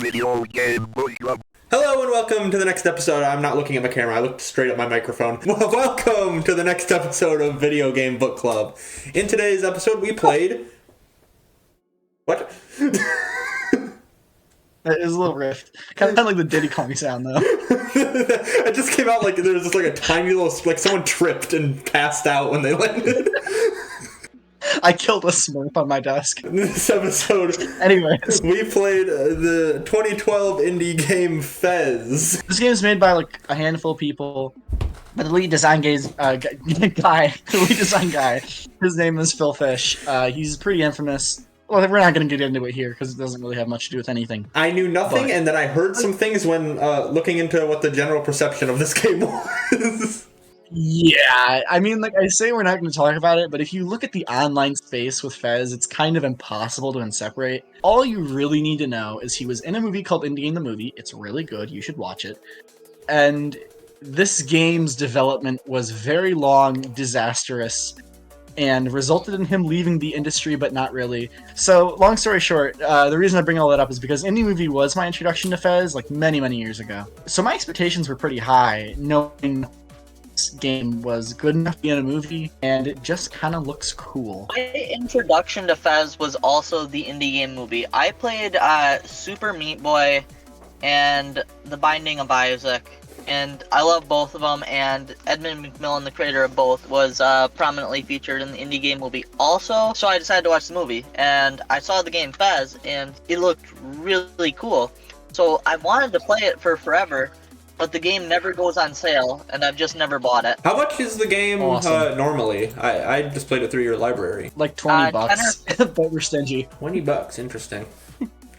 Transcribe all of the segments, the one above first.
Video Game Book Club. Hello and welcome to the next episode. I'm not looking at my camera, I looked straight at my microphone. Well, welcome to the next episode of Video Game Book Club. In today's episode, we played... What? That is a little rift. Kind of like the Diddy Kong sound, though. It just came out like there was just like a tiny little... Like someone tripped and passed out when they landed. I killed a Smurf on my desk. In this episode, Anyways, we played the 2012 indie game FEZ. this game is made by like a handful of people. But the lead design guy, his name is Phil Fish. He's pretty infamous. Well, we're not going to get into it here because it doesn't really have much to do with anything. I knew nothing, and then I heard some things when looking into what the general perception of this game was. Yeah, I mean, like I say, we're not going to talk about it, but if you look at the online space with FEZ, it's kind of impossible to separate. All you really need to know is he was in a movie called Indie Game the Movie. It's really good. You should watch it. And this game's development was very long, disastrous, and resulted in him leaving the industry, but not really. So, long story short, the reason I bring all that up is because Indie Movie was my introduction to FEZ, like many, many years ago. So my expectations were pretty high, knowing this game was good enough to be in a movie, and it just kind of looks cool. My introduction to FEZ was also the Indie Game Movie. I played Super Meat Boy and The Binding of Isaac, and I love both of them, and Edmund McMillan, the creator of both, was prominently featured in the Indie Game Movie also, so I decided to watch the movie, and I saw the game FEZ, and it looked really cool. So I wanted to play it for forever, but the game never goes on sale, and I've just never bought it. How much is the game normally? I just played it through your library. Like 20 bucks, but we're stingy. 20 bucks, interesting.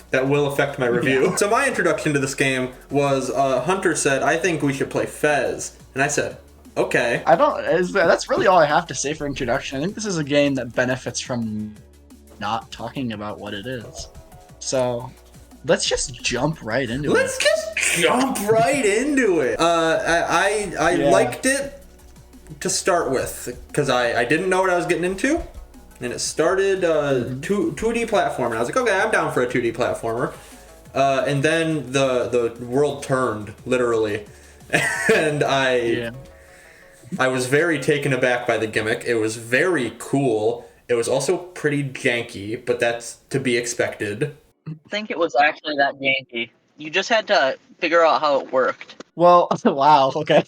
That will affect my review. Yeah. So my introduction to this game was Hunter said, I think we should play FEZ. And I said, okay. That's really all I have to say for introduction. I think this is a game that benefits from not talking about what it is. So let's just jump right into it. Let's just jump right into it. I liked it to start with because I didn't know what I was getting into. And it started 2D platformer. And I was like, okay, I'm down for a 2D platformer. And then the world turned, literally. And I was very taken aback by the gimmick. It was very cool. It was also pretty janky, but that's to be expected. I think it was actually that janky. You just had to figure out how it worked. Well, wow, okay.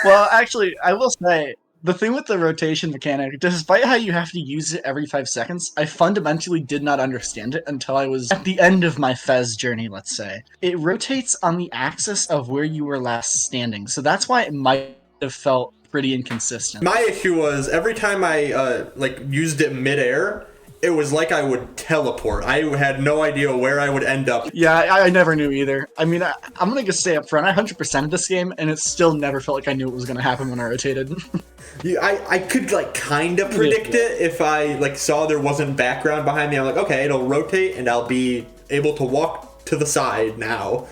Well, actually, I will say, the thing with the rotation mechanic, despite how you have to use it every 5 seconds, I fundamentally did not understand it until I was at the end of my FEZ journey, let's say. It rotates on the axis of where you were last standing, so that's why it might have felt pretty inconsistent. My issue was, every time I used it midair, it was like I would teleport. I had no idea where I would end up. Yeah, I never knew either. I mean, I'm gonna just say up front, I 100%ed this game, and it still never felt like I knew what was gonna happen when I rotated. I could kind of predict it if I saw there wasn't background behind me. I'm like, okay, it'll rotate and I'll be able to walk to the side now.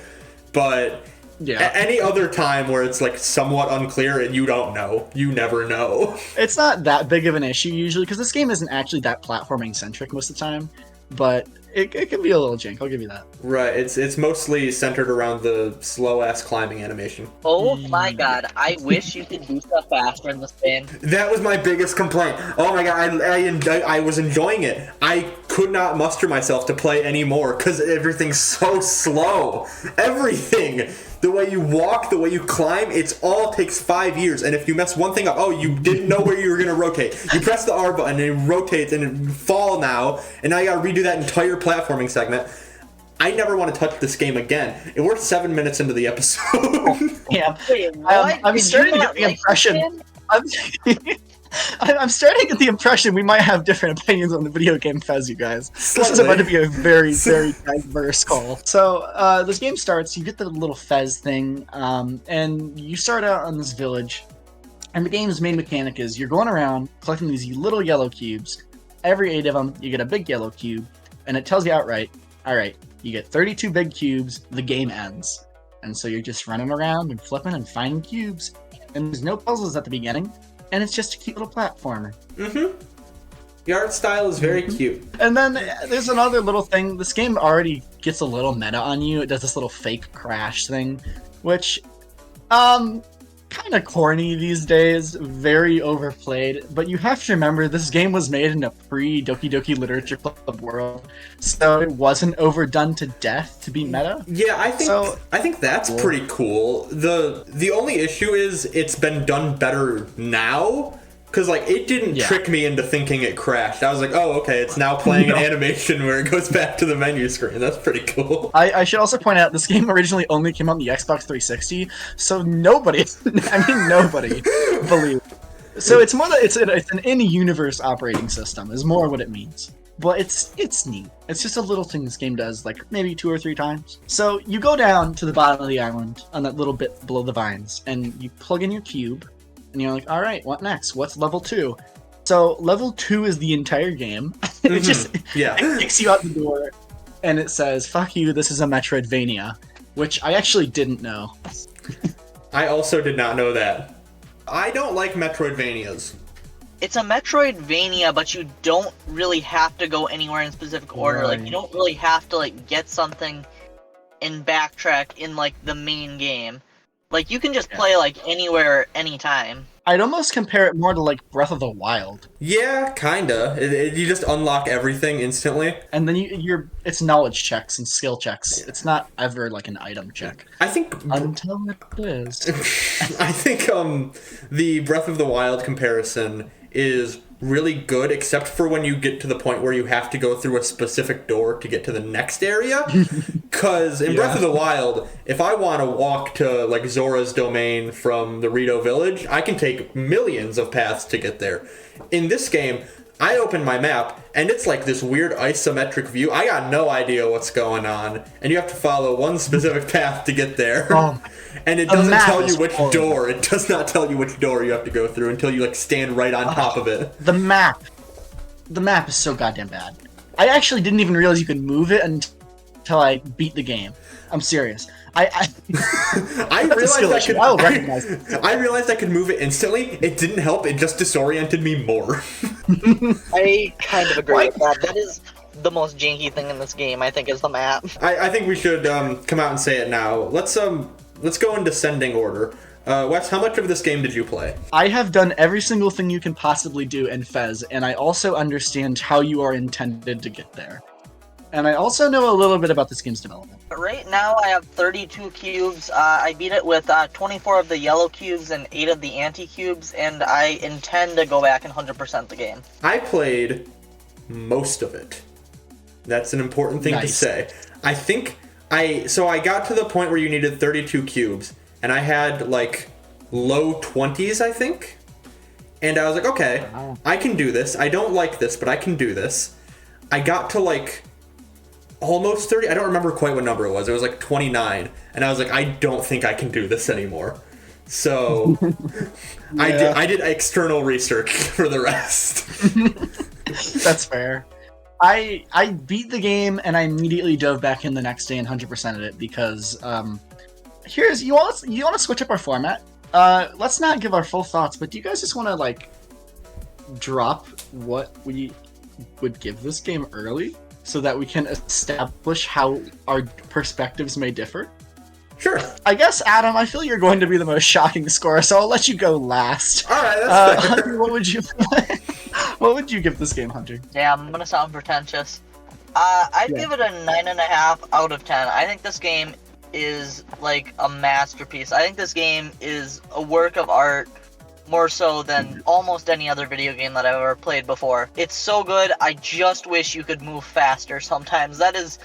But any other time where it's somewhat unclear and you don't know, you never know. It's not that big of an issue usually because this game isn't actually that platforming centric most of the time, but it can be a little jank, I'll give you that. Right, it's mostly centered around the slow-ass climbing animation. Oh my god, I wish you could do stuff faster in this game. That was my biggest complaint. Oh my god, I was enjoying it. I could not muster myself to play anymore because everything's so slow. Everything! The way you walk, the way you climb, it all takes 5 years. And if you mess one thing up, you didn't know where you were going to rotate. You press the R button and it rotates and you fall now. And now you got to redo that entire platforming segment. I never want to touch this game again. And we're 7 minutes into the episode. Yeah. Wait, I'm starting to get the impression... I'm starting to get the impression we might have different opinions on the video game FEZ, you guys. This is about to be a very, very diverse call. So, this game starts, you get the little FEZ thing, and you start out on this village, and the game's main mechanic is you're going around collecting these little yellow cubes. Every 8 of them, you get a big yellow cube, and it tells you outright, alright, you get 32 big cubes, the game ends. And so you're just running around and flipping and finding cubes, and there's no puzzles at the beginning. And it's just a cute little platformer. Mm-hmm. The art style is very cute. And then there's another little thing. This game already gets a little meta on you. It does this little fake crash thing, which, kind of corny these days, very overplayed. But you have to remember, this game was made in a pre-Doki Doki Literature Club world, so it wasn't overdone to death to be meta. Yeah, I think that's pretty cool. The only issue is it's been done better now. Because, like, it didn't trick me into thinking it crashed. I was like, oh, okay, it's now playing an animation where it goes back to the menu screen. That's pretty cool. I should also point out, this game originally only came out on the Xbox 360, so nobody believed. So it's more that it's an in-universe operating system, is more what it means. But it's neat. It's just a little thing this game does, like, maybe 2 or 3 times. So you go down to the bottom of the island, on that little bit below the vines, and you plug in your cube, and you're like, all right, what next? What's level 2? So level 2 is the entire game. It just it kicks you out the door, and it says, fuck you, this is a Metroidvania, which I actually didn't know. I also did not know that. I don't like Metroidvanias. It's a Metroidvania, but you don't really have to go anywhere in specific order. Right. Like, you don't really have to, like, get something and backtrack in, like, the main game. Like, you can just play, like, anywhere, anytime. I'd almost compare it more to, like, Breath of the Wild. Yeah, kinda. You just unlock everything instantly. And then it's knowledge checks and skill checks. It's not ever, like, an item check. I think... Until it is. I think the Breath of the Wild comparison is really good, except for when you get to the point where you have to go through a specific door to get to the next area. Because in Breath of the Wild, if I want to walk to, like, Zora's domain from the Rito village, I can take millions of paths to get there. In this game, I open my map, and it's like this weird isometric view. I got no idea what's going on, and you have to follow one specific path to get there. And it doesn't tell you which door. It does not tell you which door you have to go through until you, like, stand right on top of it. The map is so goddamn bad. I actually didn't even realize you could move it until I beat the game. I'm serious. I realized I could move it instantly. It didn't help. It just disoriented me more. I kind of agree with that. That is the most janky thing in this game, I think, is the map. I think we should come out and say it now. Let's go in descending order. Wes, how much of this game did you play? I have done every single thing you can possibly do in FEZ, and I also understand how you are intended to get there. And I also know a little bit about this game's development. Right now, I have 32 cubes. I beat it with 24 of the yellow cubes and 8 of the anti-cubes, and I intend to go back and 100% the game. I played most of it. That's an important thing to say. I think I got to the point where you needed 32 cubes, and I had, like, low 20s, I think. And I was like, okay, I can do this. I don't like this, but I can do this. I got to, like, almost 30. I don't remember quite what number it was. It was like 29. And I was like, I don't think I can do this anymore. So I did external research for the rest. That's fair. I beat the game and I immediately dove back in the next day and 100%ed it because you want to switch up our format? Let's not give our full thoughts, but do you guys just want to, like, drop what we would give this game early so that we can establish how our perspectives may differ? Sure. I guess, Adam, I feel you're going to be the most shocking scorer, so I'll let you go last. All right, that's fair. Hunter, what would you give this game, Hunter? Yeah, I'm gonna sound pretentious. I'd give it a 9.5 out of 10. I think this game is, like, a masterpiece. I think this game is a work of art more so than almost any other video game that I've ever played before. It's so good, I just wish you could move faster sometimes. That is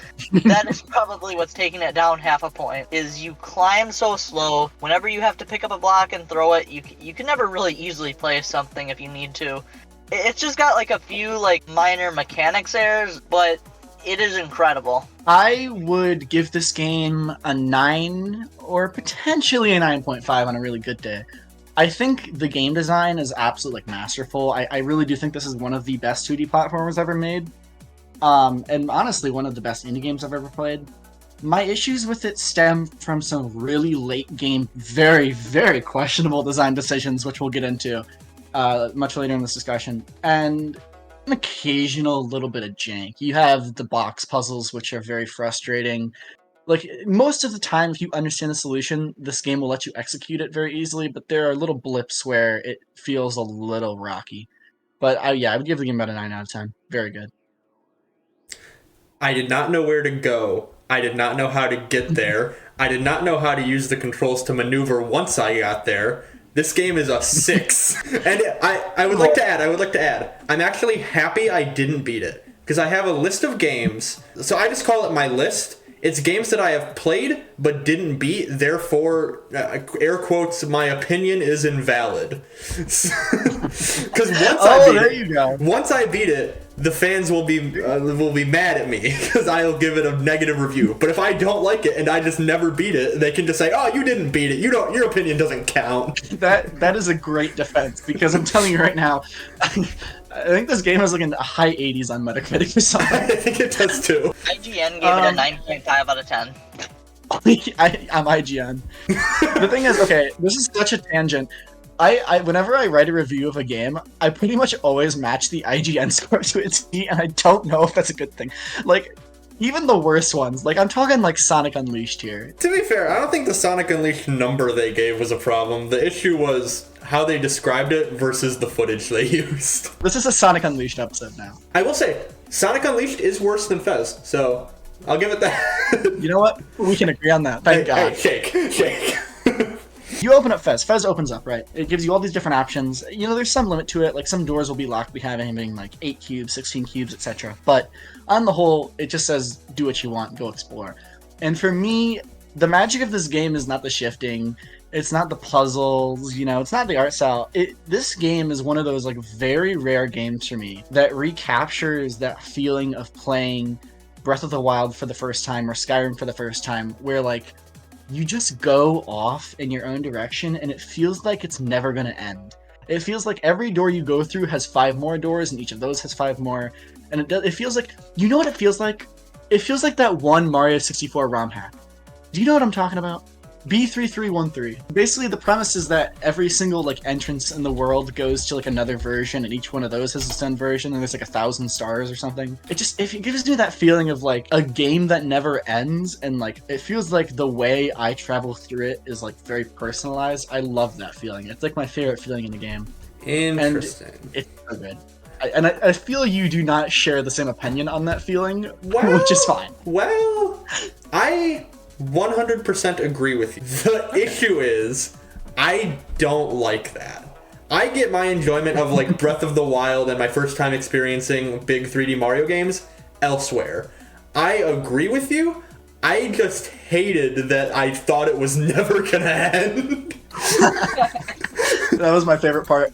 probably what's taking it down half a point, is you climb so slow. Whenever you have to pick up a block and throw it, you can never really easily place something if you need to. It's just got, like, a few, like, minor mechanics errors, but it is incredible. I would give this game a 9 or potentially a 9.5 on a really good day. I think the game design is absolutely, like, masterful. I really do think this is one of the best 2D platformers ever made. And honestly, one of the best indie games I've ever played. My issues with it stem from some really late game, very, very questionable design decisions, which we'll get into much later in this discussion. And an occasional little bit of jank. You have the box puzzles, which are very frustrating. Like, most of the time, if you understand the solution, this game will let you execute it very easily, but there are little blips where it feels a little rocky. But I would give the game about a 9 out of 10. Very good. I did not know where to go. I did not know how to get there. I did not know how to use the controls to maneuver once I got there. This game is a 6. And I would like to add, I'm actually happy I didn't beat it. Because I have a list of games, so I just call it my list. It's games that I have played but didn't beat, therefore, air quotes, my opinion is invalid. Because once I beat it, the fans will be mad at me because I'll give it a negative review. But if I don't like it and I just never beat it, they can just say, "Oh, you didn't beat it. Your opinion doesn't count." That is a great defense, because I'm telling you right now, I think this game has like a high 80s on Metacritic or something. I think it does too. IGN gave it a 9.5 out of 10. I'm IGN. The thing is, okay, this is such a tangent. I whenever I write a review of a game, I pretty much always match the IGN score to its T, and I don't know if that's a good thing. Like, even the worst ones, like I'm talking like Sonic Unleashed here. To be fair, I don't think the Sonic Unleashed number they gave was a problem. The issue was how they described it versus the footage they used. This is a Sonic Unleashed episode now. I will say, Sonic Unleashed is worse than FEZ, so I'll give it that. You know what? We can agree on that. Thank God. Hey, shake. You open up FEZ. FEZ opens up, right? It gives you all these different options. You know, there's some limit to it. Like, some doors will be locked being like 8 cubes, 16 cubes, etc. But on the whole, it just says, do what you want, go explore. And for me, the magic of this game is not the shifting. It's not the puzzles, you know, it's not the art style. This game is one of those, like, very rare games for me that recaptures that feeling of playing Breath of the Wild for the first time or Skyrim for the first time, where, like, you just go off in your own direction and it feels like it's never going to end. It feels like every door you go through has 5 more doors and each of those has 5 more. And it feels like, you know what it feels like? It feels like that one Mario 64 ROM hack. Do you know what I'm talking about? B3313. Basically, the premise is that every single like entrance in the world goes to like another version, and each one of those has its own version, and there's like 1,000 stars or something. It gives me that feeling of like a game that never ends, and like it feels like the way I travel through it is like very personalized. I love that feeling. It's like my favorite feeling in the game. Interesting. And it's so good. I feel you do not share the same opinion on that feeling, which is fine. Well, I 100% agree with you. The issue is, I don't like that. I get my enjoyment of like Breath of the Wild and my first time experiencing big 3D Mario games elsewhere. I agree with you. I just hated that I thought it was never gonna end. That was my favorite part.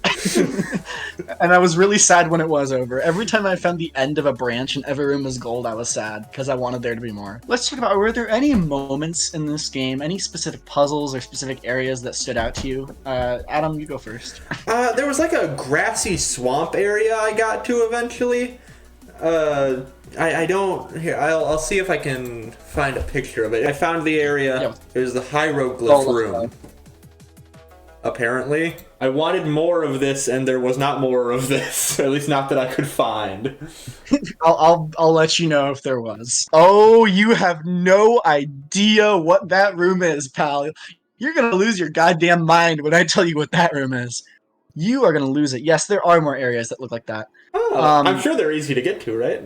And I was really sad when it was over. Every time I found the end of a branch and every room was gold, I was sad because I wanted there to be more. Let's talk about, were there any moments in this game, any specific puzzles or specific areas that stood out to you? Adam, you go first. There was like a grassy swamp area I got to eventually. I don't. Here, I'll see if I can find a picture of it. I found the area. Yep. It was the hieroglyph room. Apparently, I wanted more of this, and there was not more of this. At least not that I could find. I'll let you know if there was. Oh, you have no idea what that room is, pal. You're gonna lose your goddamn mind when I tell you what that room is. You are gonna lose it. Yes, there are more areas that look like that. Oh, I'm sure they're easy to get to, right?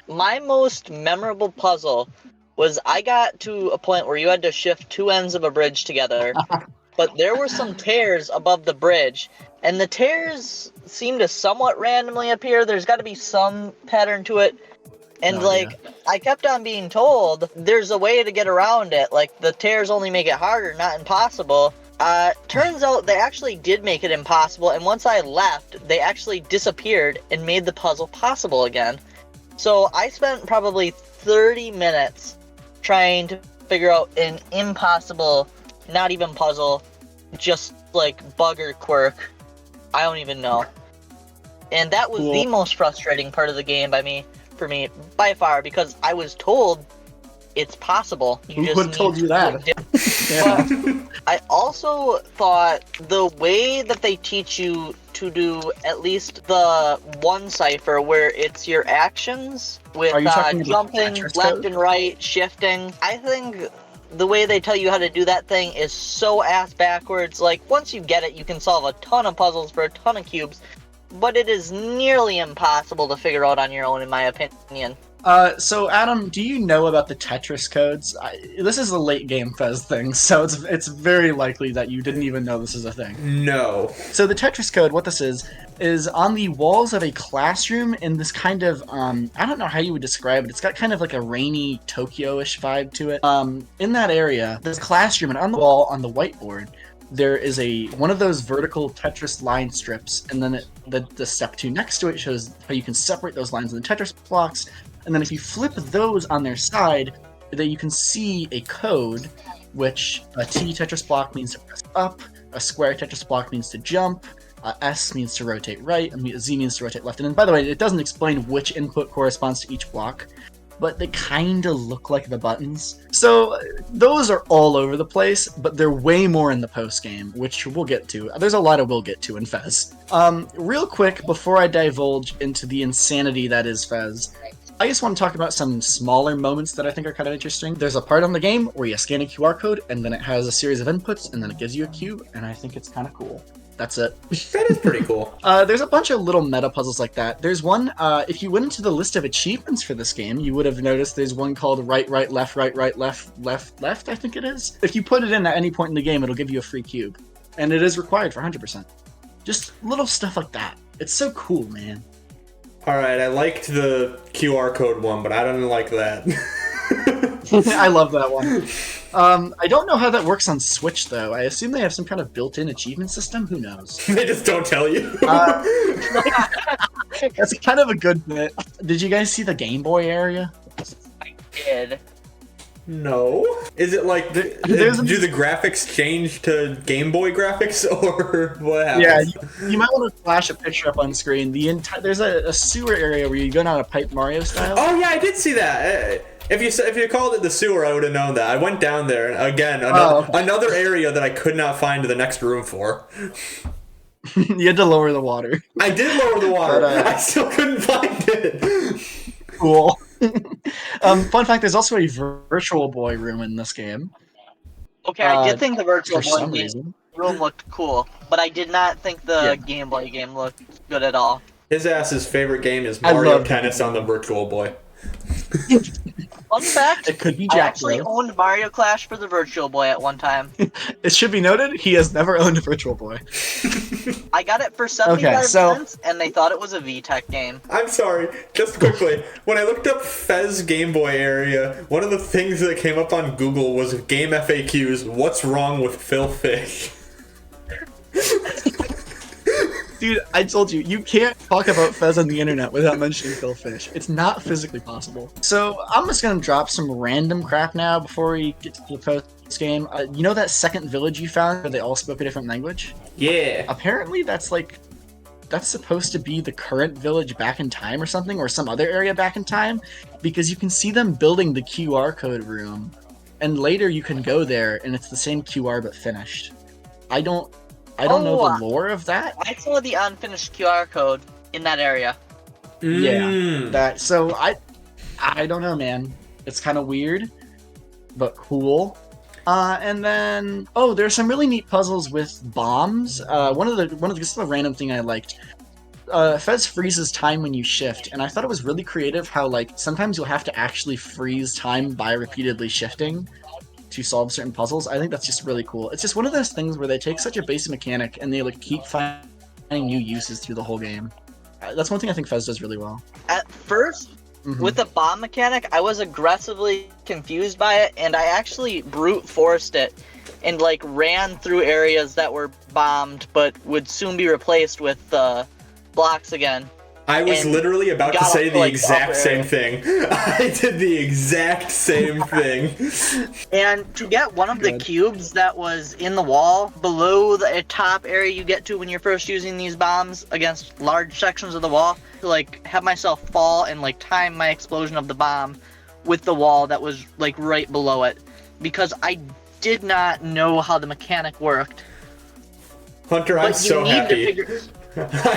My most memorable puzzle was I got to a point where you had to shift 2 ends of a bridge together, but there were some tears above the bridge, and the tears seemed to somewhat randomly appear. There's got to be some pattern to it, and I kept on being told there's a way to get around it. Like, the tears only make it harder, not impossible. Turns out they actually did make it impossible, and once I left, they actually disappeared and made the puzzle possible again. So I spent probably 30 minutes trying to figure out an impossible, not even puzzle, just like bug or quirk. I don't even know. And that was the most frustrating part of the game for me by far, because I was told it's possible. You Who just would have told need you to that? do it. Yeah. I also thought the way that they teach you to do at least the one cipher where it's your actions with Are you talking about jumping Tetris left code? and right, shifting. I think the way they tell you how to do that thing is so ass backwards. Like, once you get it, you can solve a ton of puzzles for a ton of cubes, but it is nearly impossible to figure out on your own, in my opinion. So Adam, do you know about the Tetris codes? This is a late game Fez thing, so it's very likely that you didn't even know this is a thing. No. So the Tetris code, what this is on the walls of a classroom in this kind of, I don't know how you would describe it. It's got kind of like a rainy Tokyo-ish vibe to it. In that area, there's a classroom, and on the wall, on the whiteboard, there is one of those vertical Tetris line strips, and then the step 2 next to it shows how you can separate those lines in the Tetris blocks. And then if you flip those on their side, that you can see a code, which a T Tetris block means to press up, a square Tetris block means to jump, S means to rotate right, and Z means to rotate left. And by the way, it doesn't explain which input corresponds to each block, but they kind of look like the buttons. So those are all over the place, but they're way more in the post game, which we'll get to. There's a lot we'll get to in Fez. Real quick, before I divulge into the insanity that is Fez, I just want to talk about some smaller moments that I think are kind of interesting. There's a part on the game where you scan a QR code, and then it has a series of inputs, and then it gives you a cube, and I think it's kind of cool. That's it. That is pretty cool. There's a bunch of little meta puzzles like that. There's one, if you went into the list of achievements for this game, you would have noticed there's one called right, left, left, I think it is. If you put it in at any point in the game, it'll give you a free cube. And it is required for 100%. Just little stuff like that. It's so cool, man. Alright, I liked the QR code one, but I don't like that. I love that one. I don't know how that works on Switch, though. I assume they have some kind of built-in achievement system. Who knows? They just don't tell you. That's kind of a good bit. Did you guys see the Game Boy area? I did. No. Is it like, do the graphics change to Game Boy graphics, or what happens? Yeah, you might want to flash a picture up on screen. There's a sewer area where you go down a pipe Mario style. Oh yeah, I did see that. If you called it the sewer, I would have known that. I went down there, and again, another area that I could not find the next room for. You had to lower the water. I did lower the water. But, I still couldn't find it. Cool. Fun fact, there's also a Virtual Boy room in this game. Okay, I did think the Virtual for some Boy reason. room looked cool, but I did not think the Game Boy game looked good at all. His ass's favorite game is Mario Tennis on the Virtual Boy. Fun fact, it could be I Jack actually owned Mario Clash for the Virtual Boy at one time. It should be noted, he has never owned a Virtual Boy. I got it for 75 cents, and they thought it was a VTech game. I'm sorry, just quickly, when I looked up FEZ Game Boy area, one of the things that came up on Google was game FAQs, what's wrong with Phil Fish? Dude, I told you, you can't talk about Fez on the internet without mentioning Phil Fish. It's not physically possible. So, I'm just gonna drop some random crap now before we get to the post game. You know that second village you found where they all spoke a different language? Yeah. Apparently that's supposed to be the current village back in time or something, or some other area back in time, because you can see them building the QR code room, and later you can go there and it's the same QR but finished. I don't know the lore of that. I saw the unfinished QR code in that area. Yeah, so I don't know, man. It's kind of weird, but cool. And then there's some really neat puzzles with bombs. This is a random thing I liked. Fez freezes time when you shift, and I thought it was really creative how sometimes you'll have to actually freeze time by repeatedly shifting to solve certain puzzles. I think that's just really cool. It's just one of those things where they take such a basic mechanic and they keep finding new uses through the whole game. That's one thing I think Fez does really well. At first, with the bomb mechanic, I was aggressively confused by it, and I actually brute forced it and ran through areas that were bombed but would soon be replaced with blocks again. I was literally about to say the exact same thing. I did the exact same thing. And to get one of the cubes that was in the wall below the top area you get to when you're first using these bombs against large sections of the wall, to have myself fall and time my explosion of the bomb with the wall that was like right below it, because I did not know how the mechanic worked. Hunter, I'm But so you need happy. to figure.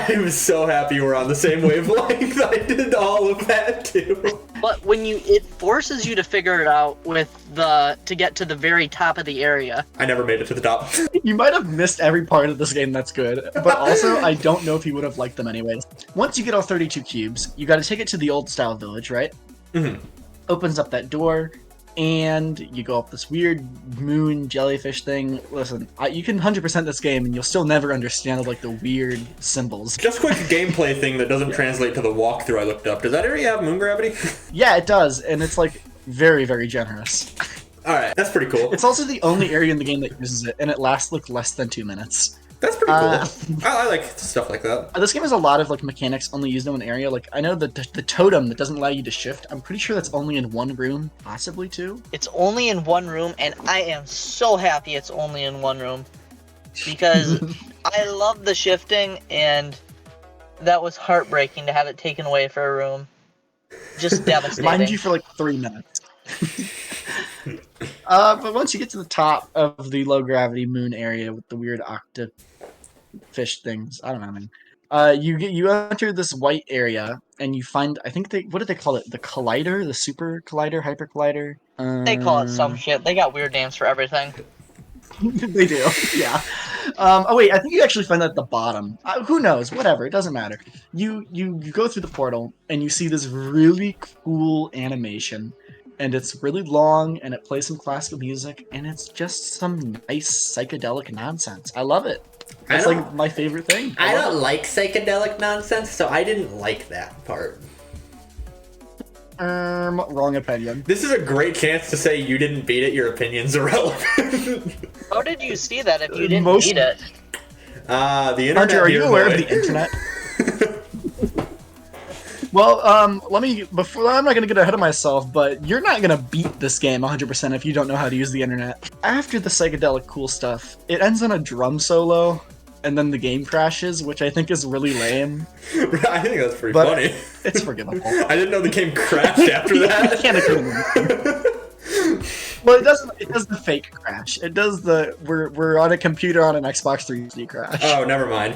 I'm so happy we're on the same wavelength. I did all of that too. But when it forces you to figure it out to get to the very top of the area. I never made it to the top. You might have missed every part of this game that's good, but also I don't know if you would have liked them anyways. Once you get all 32 cubes, you got to take it to the old style village, right? Mm-hmm. Opens up that door, and you go up this weird moon jellyfish thing. Listen, you can 100% this game, and you'll still never understand like the weird symbols. Just quick gameplay thing that doesn't translate to the walkthrough I looked up. Does that area have moon gravity? Yeah, it does, and it's like very, very generous. Alright, that's pretty cool. It's also the only area in the game that uses it, and it lasts like less than 2 minutes. That's pretty cool. I like stuff like that. This game has a lot of like mechanics only used in one area. Like I know the totem that doesn't allow you to shift. I'm pretty sure that's only in one room, possibly two. It's only in one room, and I am so happy it's only in one room, because I love the shifting, and that was heartbreaking to have it taken away for a room. Just devastating. Mind you, for like 3 minutes. But once you get to the top of the low gravity moon area with the weird octofish things, I don't know, man. You enter this white area and you find, I think what did they call it? The collider, the super collider, hyper collider. They call it some shit. They got weird names for everything. They do, yeah. Oh wait, I think you actually find that at the bottom. Who knows? Whatever, it doesn't matter. You go through the portal and you see this really cool animation. And it's really long, and it plays some classical music, and it's just some nice psychedelic nonsense. I love it. It's like my favorite thing. I don't like psychedelic nonsense, so I didn't like that part. Wrong opinion. This is a great chance to say you didn't beat it, your opinion's irrelevant. How did you see that if you didn't beat it? The internet. Hunter, are you aware of the internet? Well, I'm not gonna get ahead of myself, but you're not gonna beat this game 100% if you don't know how to use the internet. After the psychedelic cool stuff, it ends on a drum solo, and then the game crashes, which I think is really lame. I think that's pretty funny. It's forgivable. I didn't know the game crashed after that. You can't agree. Well, it doesn't. It does the fake crash. It does the we're on a computer on an Xbox 360 crash. Oh, never mind.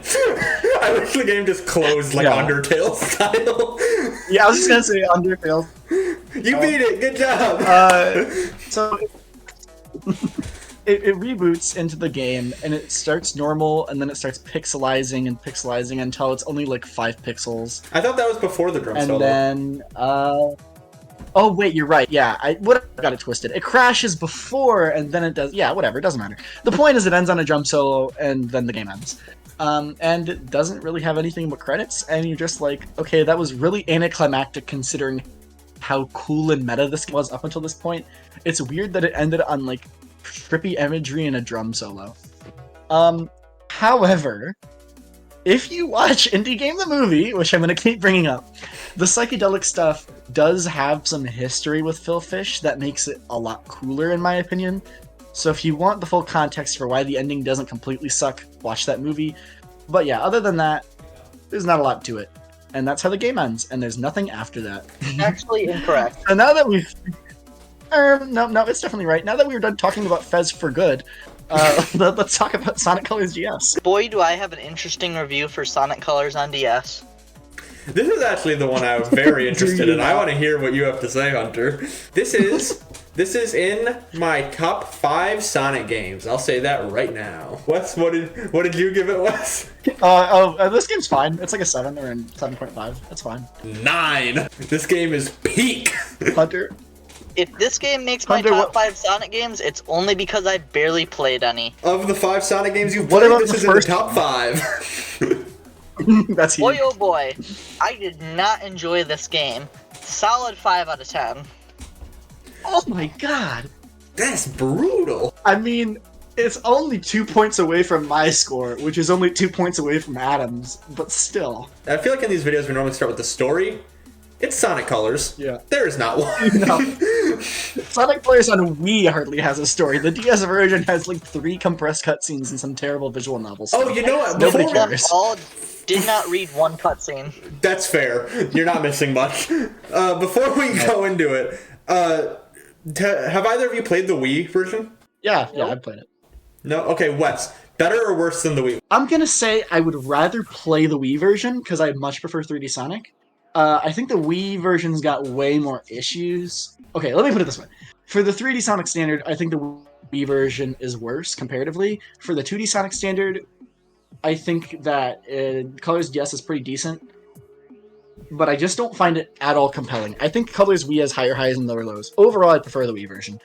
I wish the game just closed like Undertale style. Yeah, I was just gonna say Undertale. You beat it. Good job. So it reboots into the game and it starts normal and then it starts pixelizing and pixelizing until it's only like 5 pixels. I thought that was before the drum solo. And then oh wait, you're right. Yeah, I got it twisted. It crashes before, and then it does. Yeah, whatever. It doesn't matter. The point is, it ends on a drum solo, and then the game ends. And it doesn't really have anything but credits, and you're just like, okay, that was really anticlimactic considering how cool and meta this was up until this point. It's weird that it ended on like trippy imagery and a drum solo. However, if you watch Indie Game the Movie, which I'm going to keep bringing up, the psychedelic stuff does have some history with Phil Fish that makes it a lot cooler, in my opinion. So if you want the full context for why the ending doesn't completely suck, watch that movie. But yeah, other than that, there's not a lot to it. And that's how the game ends, and there's nothing after that. Actually incorrect. And now that we've... no, it's definitely right. Now that we're done talking about FEZ for good, let's talk about Sonic Colors DS. Boy, do I have an interesting review for Sonic Colors on DS. This is actually the one I was very interested in. I want to hear what you have to say, Hunter. This is in my top 5 Sonic games. I'll say that right now. Wes, what did you give it, Wes? This game's fine. It's like a 7 or a 7.5. That's fine. 9. This game is peak. Hunter. If this game makes my Hunter, top 5 Sonic games, it's only because I barely played any. Of the 5 Sonic games you've What played, about this the is in the first top 5. That's Boy, huge. oh boy, I did not enjoy this game. Solid 5 out of 10. Oh my god. That's brutal. I mean, it's only 2 points away from my score, which is only 2 points away from Adam's, but still. I feel like in these videos we normally start with the story. It's Sonic Colors. Yeah. There is not one. No. Sonic Colors on Wii hardly has a story. The DS version has like 3 compressed cutscenes and some terrible visual novels. Oh, you know what? Nobody Before- cares. All did not read one cutscene. That's fair. You're not missing much. Before we go into it, Have either of you played the Wii version? Yeah, I played it. No? Okay, Wes. Better or worse than the Wii? I'm gonna say I would rather play the Wii version because I much prefer 3D Sonic. I think the Wii version's got way more issues. Okay, let me put it this way. For the 3D Sonic standard, I think the Wii version is worse comparatively. For the 2D Sonic standard, I think that Colors DS is pretty decent, but I just don't find it at all compelling. I think Colors Wii has higher highs and lower lows. Overall, I prefer the Wii version.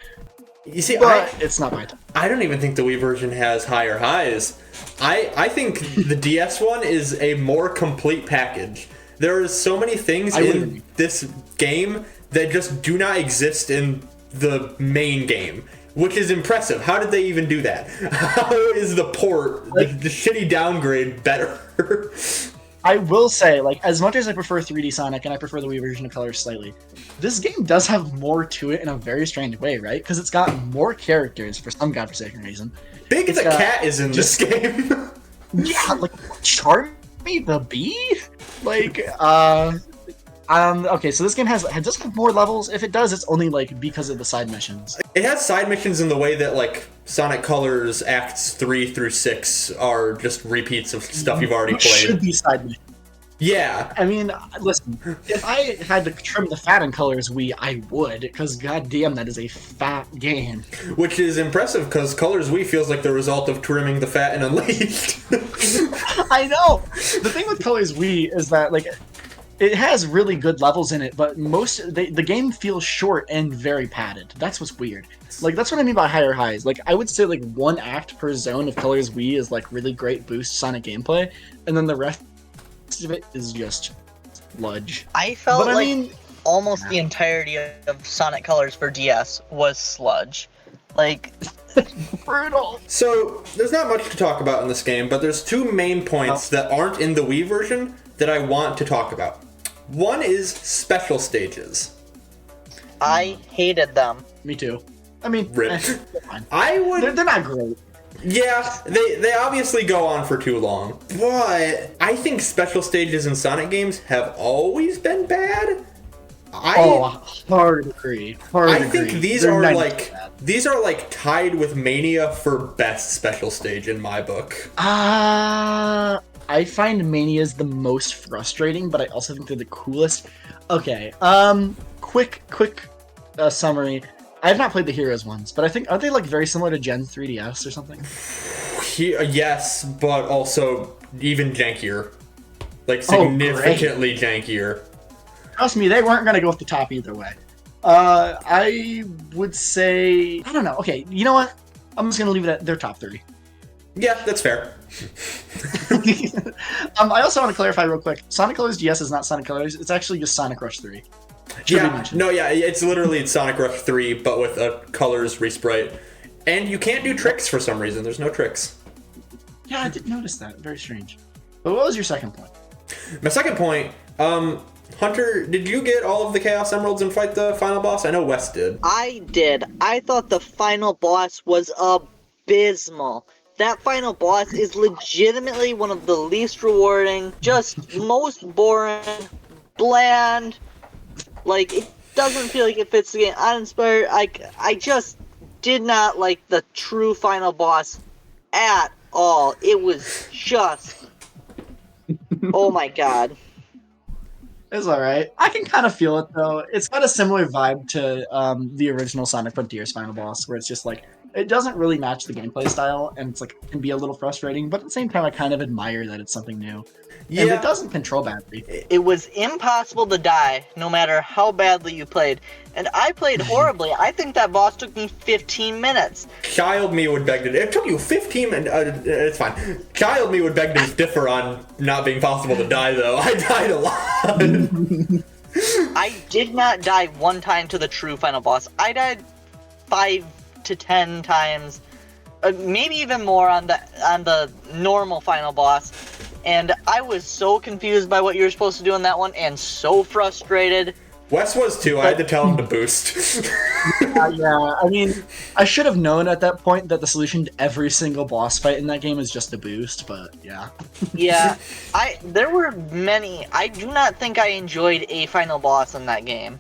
You see, But it's not my time. I don't even think the Wii version has higher highs. I think the DS one is a more complete package. There are so many things in this game that just do not exist in the main game, which is impressive. How did they even do that? How is the port, the shitty downgrade, better? I will say, like, as much as I prefer 3D Sonic and I prefer the Wii version of Colors slightly, this game does have more to it in a very strange way, right? Because it's got more characters for some godforsaken reason. Big the cat is in this game. Yeah, like, Charmy the bee? Like, okay, so this game does have more levels. If it does, it's only, like, because of the side missions. It has side missions in the way that, like, Sonic Colors Acts 3 through 6 are just repeats of stuff you've already played. Should be side missions. Yeah. I mean, listen, if I had to trim the fat in Colors Wii, I would, because goddamn, that is a fat game. Which is impressive, because Colors Wii feels like the result of trimming the fat and Unleashed. I know! The thing with Colors Wii is that, like, it has really good levels in it, but the game feels short and very padded. That's what's weird. Like, that's what I mean by higher highs. Like, I would say, like, 1 act per zone of Colors Wii is, like, really great boost Sonic gameplay, and then the rest of it is just sludge. I felt almost the entirety of Sonic Colors for DS was sludge. Like, brutal. So, there's not much to talk about in this game, but there's 2 main points that aren't in the Wii version that I want to talk about. One is special stages. I hated them. Me too. I mean, Rip. Fine. They're not great. Yeah, they obviously go on for too long. But I think special stages in Sonic games have always been bad. Hard agree. I think these are like tied with Mania for best special stage in my book. I find Mania's the most frustrating, but I also think they're the coolest. Okay, quick summary. I have not played the Heroes ones, but I think, aren't they like very similar to Gen 3DS or something? Yes, but also even jankier. Like significantly jankier. Trust me, they weren't going to go with the top either way. I would say, I don't know. Okay, you know what? I'm just going to leave it at their top 3. Yeah, that's fair. I also want to clarify real quick. Sonic Colors DS is not Sonic Colors. It's actually just Sonic Rush 3. It's literally Sonic Rush 3, but with a Colors resprite. And you can't do tricks for some reason. There's no tricks. Yeah, I did notice that. Very strange. But what was your second point? My second point, Hunter, did you get all of the Chaos Emeralds and fight the final boss? I know Wes did. I did. I thought the final boss was abysmal. That final boss is legitimately one of the least rewarding, just most boring, bland. Like, it doesn't feel like it fits the game. Uninspired. I just did not like the true final boss at all. It was just... oh my god. It's alright. I can kind of feel it, though. It's got a similar vibe to the original Sonic Frontiers final boss, where it's just like, it doesn't really match the gameplay style, and it's like, it can be a little frustrating, but at the same time, I kind of admire that it's something new. Yeah. And it doesn't control badly. It was impossible to die, no matter how badly you played. And I played horribly. I think that boss took me 15 minutes. Child me would beg to... It took you 15 minutes... it's fine. Child me would beg to differ on not being possible to die, though. I died a lot. I did not die one time to the true final boss. I died 5 to 10 times. Maybe even more on the normal final boss. And I was so confused by what you were supposed to do in that one, and so frustrated. Wes was too. I had to tell him to boost. Yeah, I mean, I should have known at that point that the solution to every single boss fight in that game is just a boost, but yeah. Yeah, there were many. I do not think I enjoyed a final boss in that game.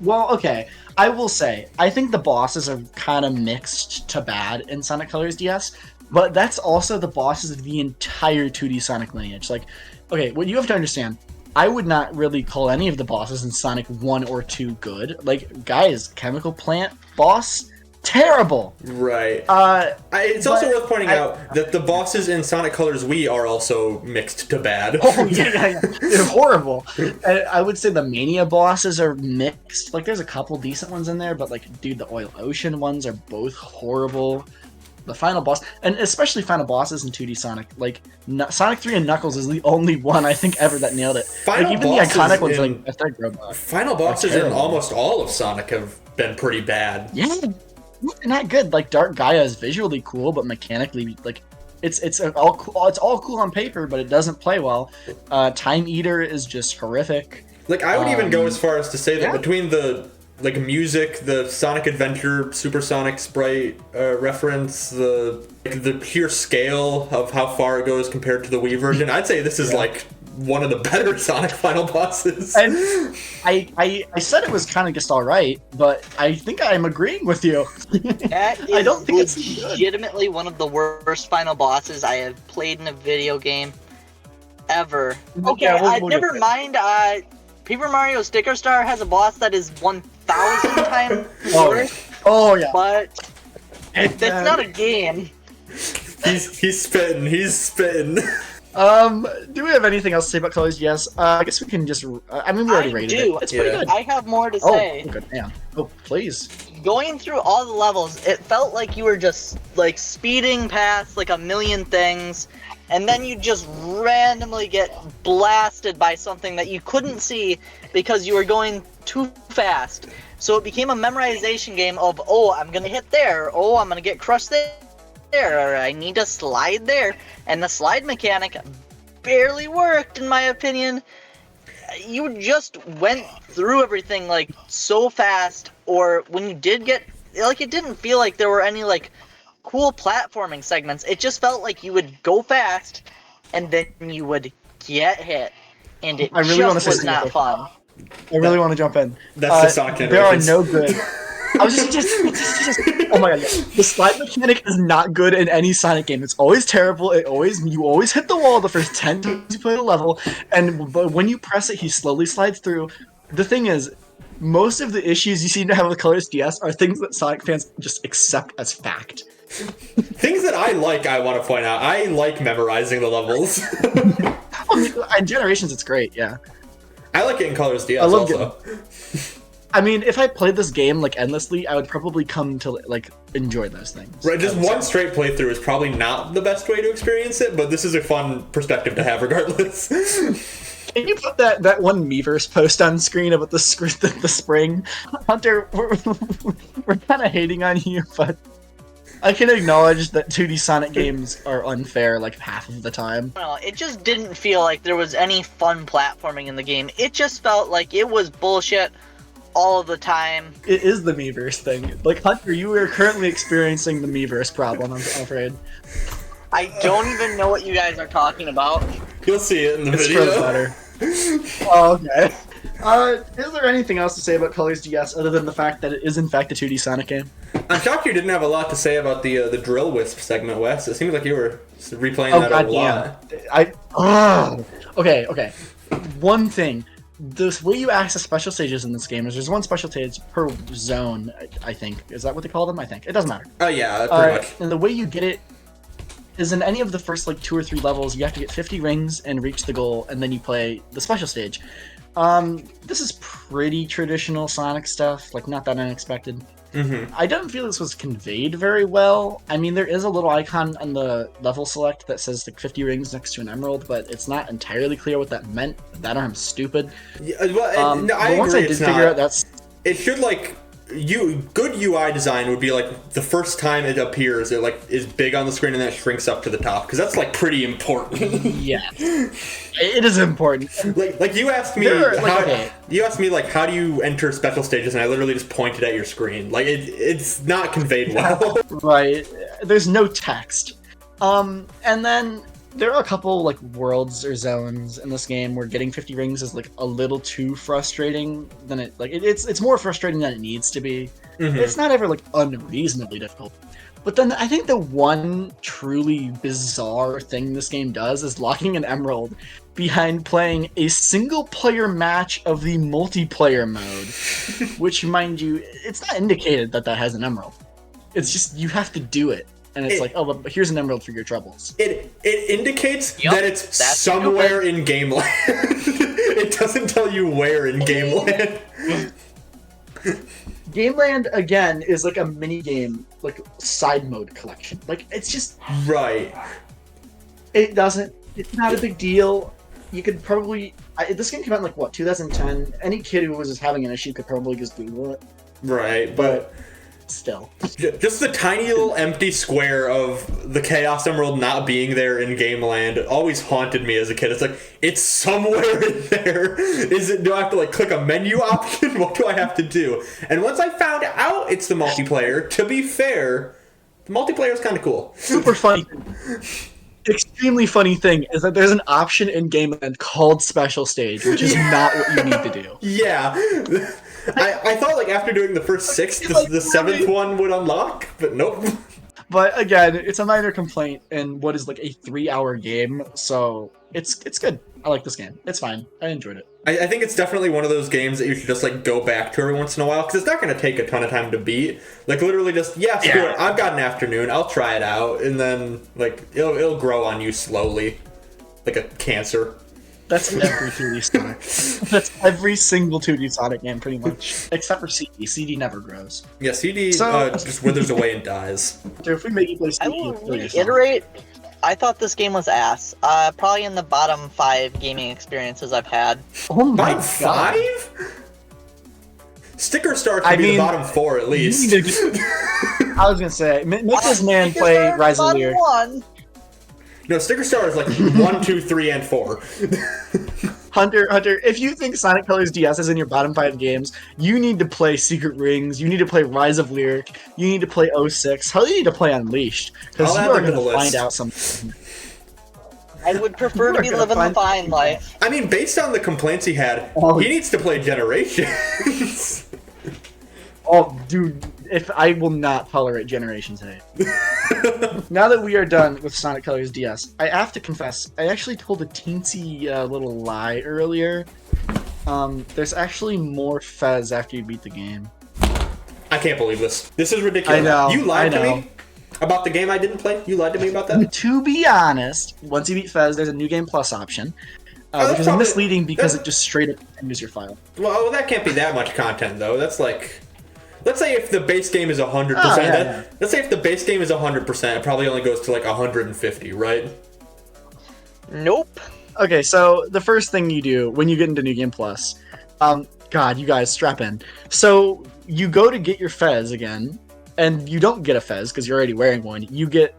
Well, okay. I will say, I think the bosses are kind of mixed to bad in Sonic Colors DS, but that's also the bosses of the entire 2D Sonic lineage. Like, okay, what you have to understand, I would not really call any of the bosses in Sonic 1 or 2 good. Like, guys, Chemical Plant boss, terrible. Right. It's but also worth pointing out that the bosses in Sonic Colors Wii are also mixed to bad. Oh, yeah. They're horrible. And I would say the Mania bosses are mixed. Like, there's a couple decent ones in there, but, like, dude, the Oil Ocean ones are both horrible. The final boss, and especially final bosses in 2D Sonic, like, Sonic 3 and Knuckles is the only one I think ever that nailed it. Final like, even the bosses iconic ones, in- like Third Robot. Final bosses in almost all of Sonic have been pretty bad. Yeah, they're not good. Like, Dark Gaia is visually cool, but mechanically, like, it's all cool. It's all cool on paper, but it doesn't play well. Time Eater is just horrific. Like, I would even go as far as to say that yeah. between the music, the Sonic Adventure, Supersonic sprite reference, the pure scale of how far it goes compared to the Wii version, I'd say this is like one of the better Sonic final bosses. And I said it was kind of just all right, but I think I'm agreeing with you. That is I don't think it's legitimately one of the worst final bosses I have played in a video game ever. Okay, never mind. Paper Mario Sticker Star has a boss that is 1,000 times worse. Oh yeah. But that's not a game. He's spitting. He's spitting. Do we have anything else to say about Colors? Yes. I guess we can just. I mean, we already rated it. It's pretty good. I have more to say. Oh, good. Yeah. Oh, please. Going through all the levels, it felt like you were just like speeding past like a million things, and then you just randomly get blasted by something that you couldn't see because you were going too fast. So it became a memorization game of, oh, I'm gonna hit there, oh, I'm gonna get crushed there, or I need to slide there. And the slide mechanic barely worked, in my opinion. You just went through everything like so fast, or when you did get, like, it didn't feel like there were any like cool platforming segments. It just felt like you would go fast and then you would get hit, and it just was not fun. I really want to jump in. That's the Sonic There are generations. no good. I was just oh my god, yeah. The slide mechanic is not good in any Sonic game. It's always terrible. You always hit the wall the first 10 times you play the level, and when you press it, he slowly slides through. The thing is, most of the issues you seem to have with Colors DS are things that Sonic fans just accept as fact. Things that I want to point out. I like memorizing the levels. In Generations, it's great, yeah. I like it in Colors DS I love also. I mean, if I played this game like endlessly, I would probably come to like enjoy those things. Right, just one straight playthrough is probably not the best way to experience it, but this is a fun perspective to have regardless. Can you put that one Miiverse post on screen about the spring? Hunter, we're kind of hating on you, but I can acknowledge that 2D Sonic games are unfair like half of the time. Well, it just didn't feel like there was any fun platforming in the game. It just felt like it was bullshit all of the time. It is the Miiverse thing. Like, Hunter, you are currently experiencing the Miiverse problem, I'm afraid. I don't even know what you guys are talking about. You'll see it in the It's video. for the better. Oh, okay. Is there anything else to say about Colors DS other than the fact that it is in fact a 2D Sonic game? I'm shocked you didn't have a lot to say about the Drill Wisp segment, Wes. It seemed like you were replaying that a lot. Okay. One thing. The way you access special stages in this game is there's one special stage per zone, I think. Is that what they call them? I think. It doesn't matter. Oh, yeah, pretty much. And the way you get it is in any of the first, like, 2 or 3 levels, you have to get 50 rings and reach the goal, and then you play the special stage. This is pretty traditional Sonic stuff, like, not that unexpected. Mm-hmm. I don't feel this was conveyed very well. I mean, there is a little icon on the level select that says like 50 rings next to an emerald, but it's not entirely clear what that meant. That or I'm stupid. Yeah, well, no, I but once agree, I did figure out that's... It should, like, good UI design would be like the first time it appears, it like is big on the screen and then it shrinks up to the top, because that's like pretty important. Yeah, it is important. Like you asked me, you asked me like how do you enter special stages, and I literally just pointed at your screen. Like it's not conveyed well. Right. There's no text. And then There are a couple like worlds or zones in this game where getting 50 rings is like a little too frustrating than it's more frustrating than it needs to be. Mhm. It's not ever like unreasonably difficult. But then I think the one truly bizarre thing this game does is locking an emerald behind playing a single player match of the multiplayer mode, which, mind you, it's not indicated that has an emerald. It's just you have to do it. And it's like, oh, but here's an emerald for your troubles. It indicates Yep, that it's somewhere in Gameland. It doesn't tell you where in Gameland. Gameland, again, is like a mini game, like side mode collection. Like, it's just... Right. It's not a big deal. You could probably... this game came out in, like, what, 2010? Any kid who was just having an issue could probably just Google it. Right, but... Still. Just the tiny little empty square of the Chaos Emerald not being there in Gameland always haunted me as a kid. It's like, it's somewhere in there. Do I have to like click a menu option? What do I have to do? And once I found out it's the multiplayer, to be fair, the multiplayer is kind of cool. Super funny. Extremely funny thing is that there's an option in Gameland called Special Stage, which is not what you need to do. Yeah. I thought like after doing the first 6, the 7th one would unlock, but nope. But again, it's a minor complaint in what is like a 3-hour game, so it's good. I like this game. It's fine. I enjoyed it. I think it's definitely one of those games that you should just like go back to every once in a while, because it's not going to take a ton of time to beat. Like literally just, screw it. I've got an afternoon, I'll try it out, and then like it'll grow on you slowly, like a cancer. That's every 2D Sonic. That's every single 2D Sonic game, pretty much. Except for CD. CD never grows. Yeah, CD just withers away and dies. Dude, if we make you play CD, I will reiterate, I thought this game was ass. Probably in the bottom 5 gaming experiences I've had. Oh my Bottom god. 5? Sticker Star could be the bottom 4 at least. I was gonna say, make this man play Rise of Lear. 1. No, Sticker Star is like 1, 2, 3, and 4. Hunter, if you think Sonic Colors DS is in your bottom 5 games, you need to play Secret Rings, you need to play Rise of Lyric, you need to play 06, hell, you need to play Unleashed, because you are going to find out something. I would prefer to be living the fine life. I mean, based on the complaints he had, he needs to play Generations. Oh, dude, I will not tolerate Generations hate. Now that we are done with Sonic Colors DS, I have to confess, I actually told a teensy little lie earlier. There's actually more FEZ after you beat the game. I can't believe this. This is ridiculous. I know. You lied to me about the game I didn't play? You lied to me about that? To be honest, once you beat FEZ, there's a New Game Plus option. Which is misleading because it just straight up continues your file. Well, that can't be that much content, though. That's like... Let's say if the base game is 100%. Let's say if the base game is 100%, it probably only goes to like 150, right? Nope. Okay, so the first thing you do when you get into New Game Plus, God, you guys, strap in. So you go to get your FEZ again, and you don't get a FEZ because you're already wearing one. You get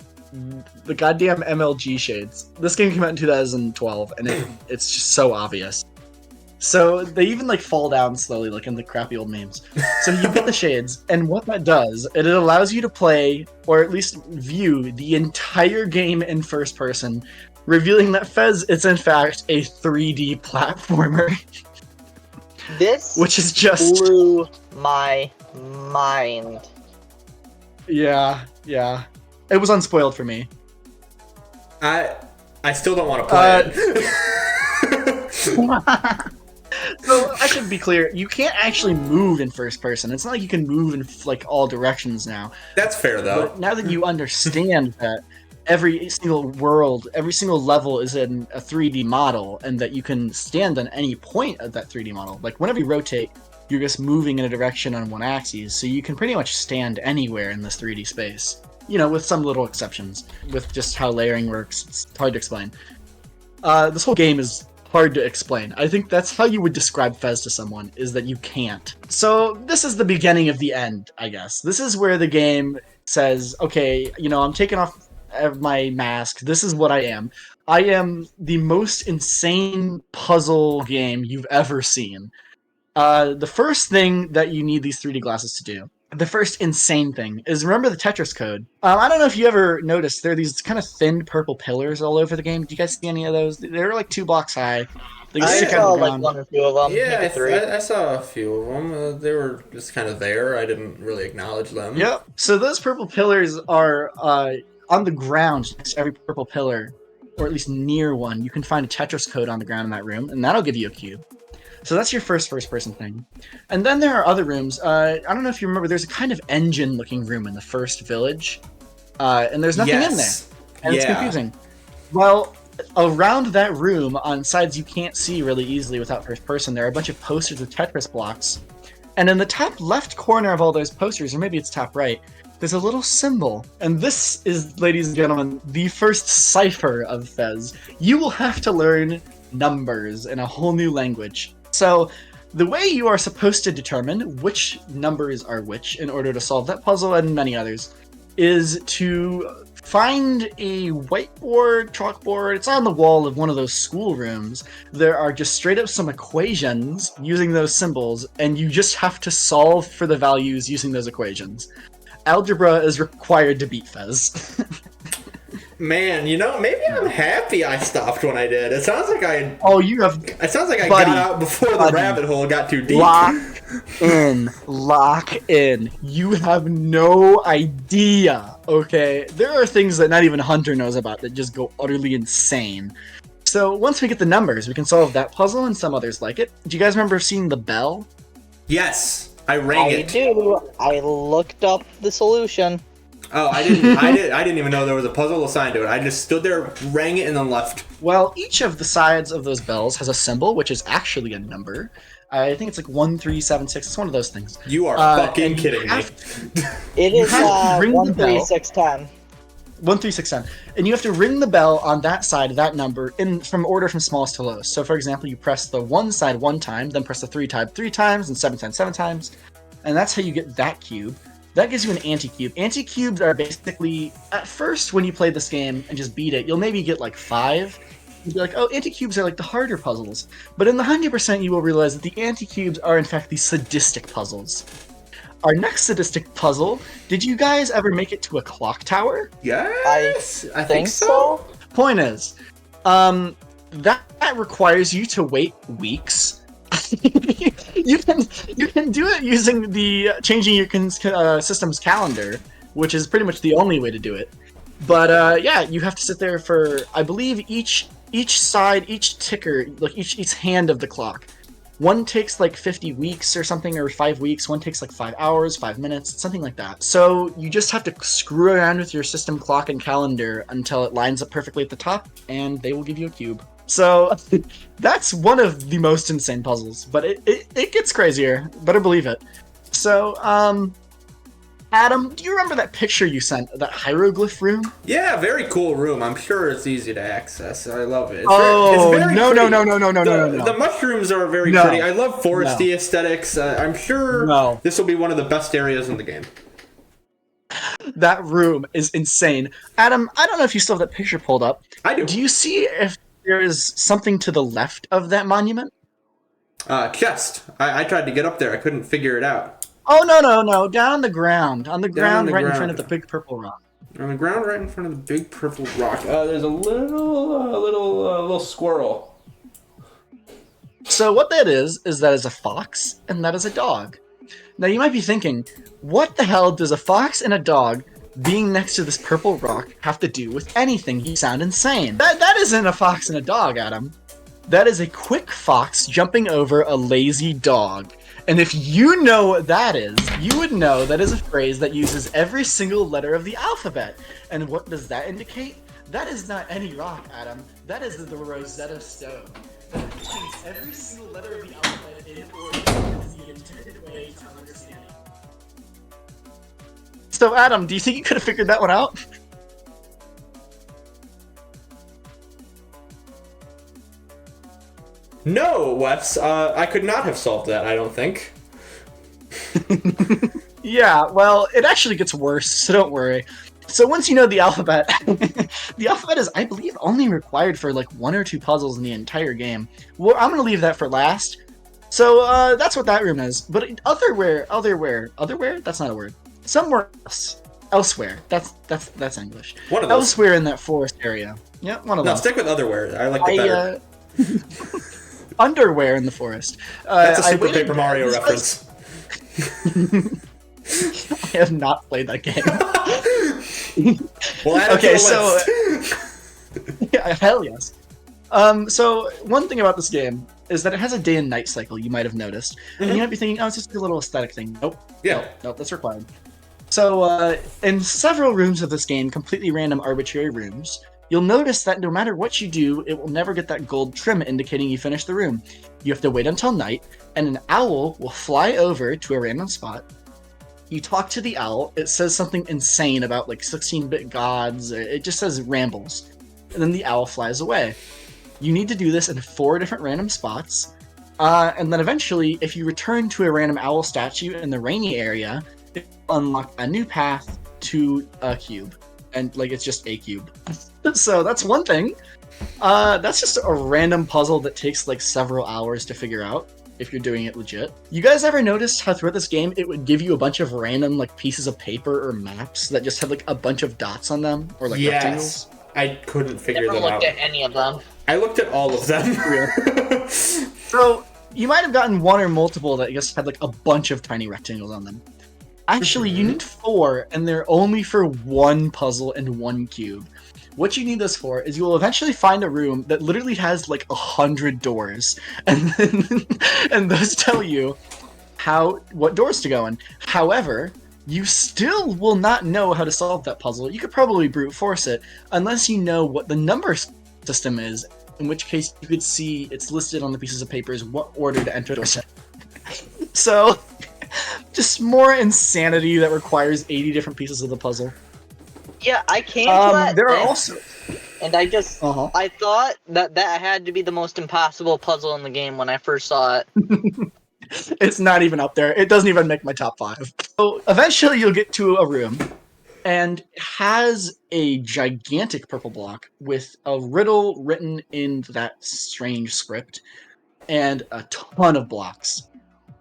the goddamn MLG shades. This game came out in 2012, and it's just so obvious. So they even like fall down slowly, like in the crappy old memes. So you get the shades, and what that does, it allows you to play, or at least view, the entire game in first person, revealing that FEZ is in fact a 3D platformer. This which is just blew my mind. Yeah. It was unspoiled for me. I still don't want to play it. So I should be clear, you can't actually move in first person. It's not like you can move in like all directions now. That's fair though. But now that you understand that every single world, every single level is in a 3D model, and that you can stand on any point of that 3D model. Like whenever you rotate, you're just moving in a direction on one axis, so you can pretty much stand anywhere in this 3D space. You know, with some little exceptions, with just how layering works. It's hard to explain. This whole game is hard to explain. I think that's how you would describe FEZ to someone, is that you can't. So this is the beginning of the end, I guess. This is where the game says, okay, you know, I'm taking off my mask. This is what I am. I am the most insane puzzle game you've ever seen. The first thing that you need these 3D glasses to do the first insane thing is, remember the Tetris code? I don't know if you ever noticed, there are these kind of thin purple pillars all over the game. Do you guys see any of those? They're like 2 blocks high. They I stick out saw of the like ground. 1 or 2 of them, Yeah, maybe 3. I saw a few of them. They were just kind of there. I didn't really acknowledge them. Yep. So those purple pillars are on the ground next to every purple pillar, or at least near one. You can find a Tetris code on the ground in that room, and that'll give you a cube. So that's your first-person thing. And then there are other rooms. I don't know if you remember, there's a kind of engine-looking room in the first village, and there's nothing in there, and it's confusing. Well, around that room, on sides you can't see really easily without first person, there are a bunch of posters of Tetris blocks. And in the top left corner of all those posters, or maybe it's top right, there's a little symbol. And this is, ladies and gentlemen, the first cipher of FEZ. You will have to learn numbers in a whole new language. So the way you are supposed to determine which numbers are which in order to solve that puzzle and many others is to find a whiteboard, chalkboard. It's on the wall of one of those school rooms. There are just straight up some equations using those symbols, and you just have to solve for the values using those equations. Algebra is required to beat FEZ. Man, you know, maybe I'm happy I stopped when I did. It sounds like I. Oh, you have. It sounds like I buddy, got out before the rabbit hole got too deep. Lock in. You have no idea, okay? There are things that not even Hunter knows about that just go utterly insane. So once we get the numbers, we can solve that puzzle and some others like it. Do you guys remember seeing the bell? Yes, I rang it. I do. I looked up the solution. Oh, I didn't even know there was a puzzle assigned to it. I just stood there, rang it, and then left. Well, each of the sides of those bells has a symbol, which is actually a number. I think it's like 1376. It's one of those things. You are fucking kidding me. It is 13610. 13610. And you have to ring the bell on that side of that number from order from smallest to lowest. So, for example, you press the 1 side 1 time, then press the 3 side 3 times, and 7 times 7 times. And that's how you get that cube. That gives you an anti-cube. Anti-cubes are basically, at first when you play this game and just beat it, you'll maybe get like 5. You'll be like, oh, anti-cubes are like the harder puzzles. But in the 100% you will realize that the anti-cubes are in fact the sadistic puzzles. Our next sadistic puzzle, did you guys ever make it to a clock tower? Yes, I think so. Point is, that requires you to wait weeks. you can do it using the changing your system's calendar, which is pretty much the only way to do it. But yeah, you have to sit there for, I believe, each side, each ticker, like each hand of the clock. One takes like 50 weeks or something, or 5 weeks. One takes like 5 hours, 5 minutes, something like that. So you just have to screw around with your system clock and calendar until it lines up perfectly at the top, and they will give you a cube. So that's one of the most insane puzzles, but it gets crazier. Better believe it. So, Adam, do you remember that picture you sent, that hieroglyph room? Yeah, very cool room. I'm sure it's easy to access. I love it. No. The mushrooms are very pretty. I love foresty aesthetics. I'm sure this will be one of the best areas in the game. That room is insane. Adam, I don't know if you still have that picture pulled up. I do. Do you see if there is something to the left of that monument? Chest. I tried to get up there. I couldn't figure it out. Oh, no. Down on the ground. On the ground right in front of the big purple rock. On the ground right in front of the big purple rock. There's a little squirrel. So what that is that is a fox, and that is a dog. Now you might be thinking, what the hell does a fox and a dog being next to this purple rock have to do with anything? You sound insane. That isn't a fox and a dog, Adam. That is a quick fox jumping over a lazy dog. And if you know what that is, you would know that is a phrase that uses every single letter of the alphabet. And what does that indicate? That is not any rock, Adam. That is the Rosetta Stone. That contains every single letter of the alphabet in order is the intended way to understand it. So, Adam, do you think you could have figured that one out? No, Wes. I could not have solved that, I don't think. Yeah, well, it actually gets worse, so don't worry. So once you know the alphabet, the alphabet is, I believe, only required for like 1 or 2 puzzles in the entire game. Well, I'm going to leave that for last. So that's what that room is. But otherwhere, that's not a word. Somewhere else, elsewhere. That's English. One of those. Elsewhere in that forest area. Yeah, one of No, those. stick with otherwhere. I like it better. Underwear in the forest. That's a Super Paper Mario reference. I have not played that game. Well, add it to the list. Yeah, hell yes. So one thing about this game is that it has a day and night cycle. You might have noticed, and you might be thinking, "Oh, it's just a little aesthetic thing." Nope. Yeah. Nope. That's required. So in several rooms of this game, completely random, arbitrary rooms, you'll notice that no matter what you do, it will never get that gold trim indicating you finished the room. You have to wait until night, and an owl will fly over to a random spot. You talk to the owl. It says something insane about like 16-bit gods. It just says rambles, and then the owl flies away. You need to do this in 4 different random spots, and then eventually, if you return to a random owl statue in the rainy area, it will unlock a new path to a cube, and like it's just a cube. So that's one thing. That's just a random puzzle that takes like several hours to figure out if you're doing it legit. You guys ever noticed how throughout this game it would give you a bunch of random like pieces of paper or maps that just had like a bunch of dots on them or like rectangles? I couldn't figure Never them out. looked at any of them. I looked at all of them. So you might have gotten one or multiple that just had like a bunch of tiny rectangles on them. Actually, you need 4, and they're only for one puzzle and one cube. What you need this for is you will eventually find a room that literally has like 100 doors, and and those tell you what doors to go in. However, you still will not know how to solve that puzzle. You could probably brute force it unless you know what the number system is, in which case you could see it's listed on the pieces of papers what order to enter door set. So, just more insanity that requires 80 different pieces of the puzzle. Yeah, I came to that there are thing, also... and I just I thought that had to be the most impossible puzzle in the game when I first saw it. It's not even up there. It doesn't even make my top 5. So eventually you'll get to a room, and it has a gigantic purple block with a riddle written in that strange script, and a ton of blocks.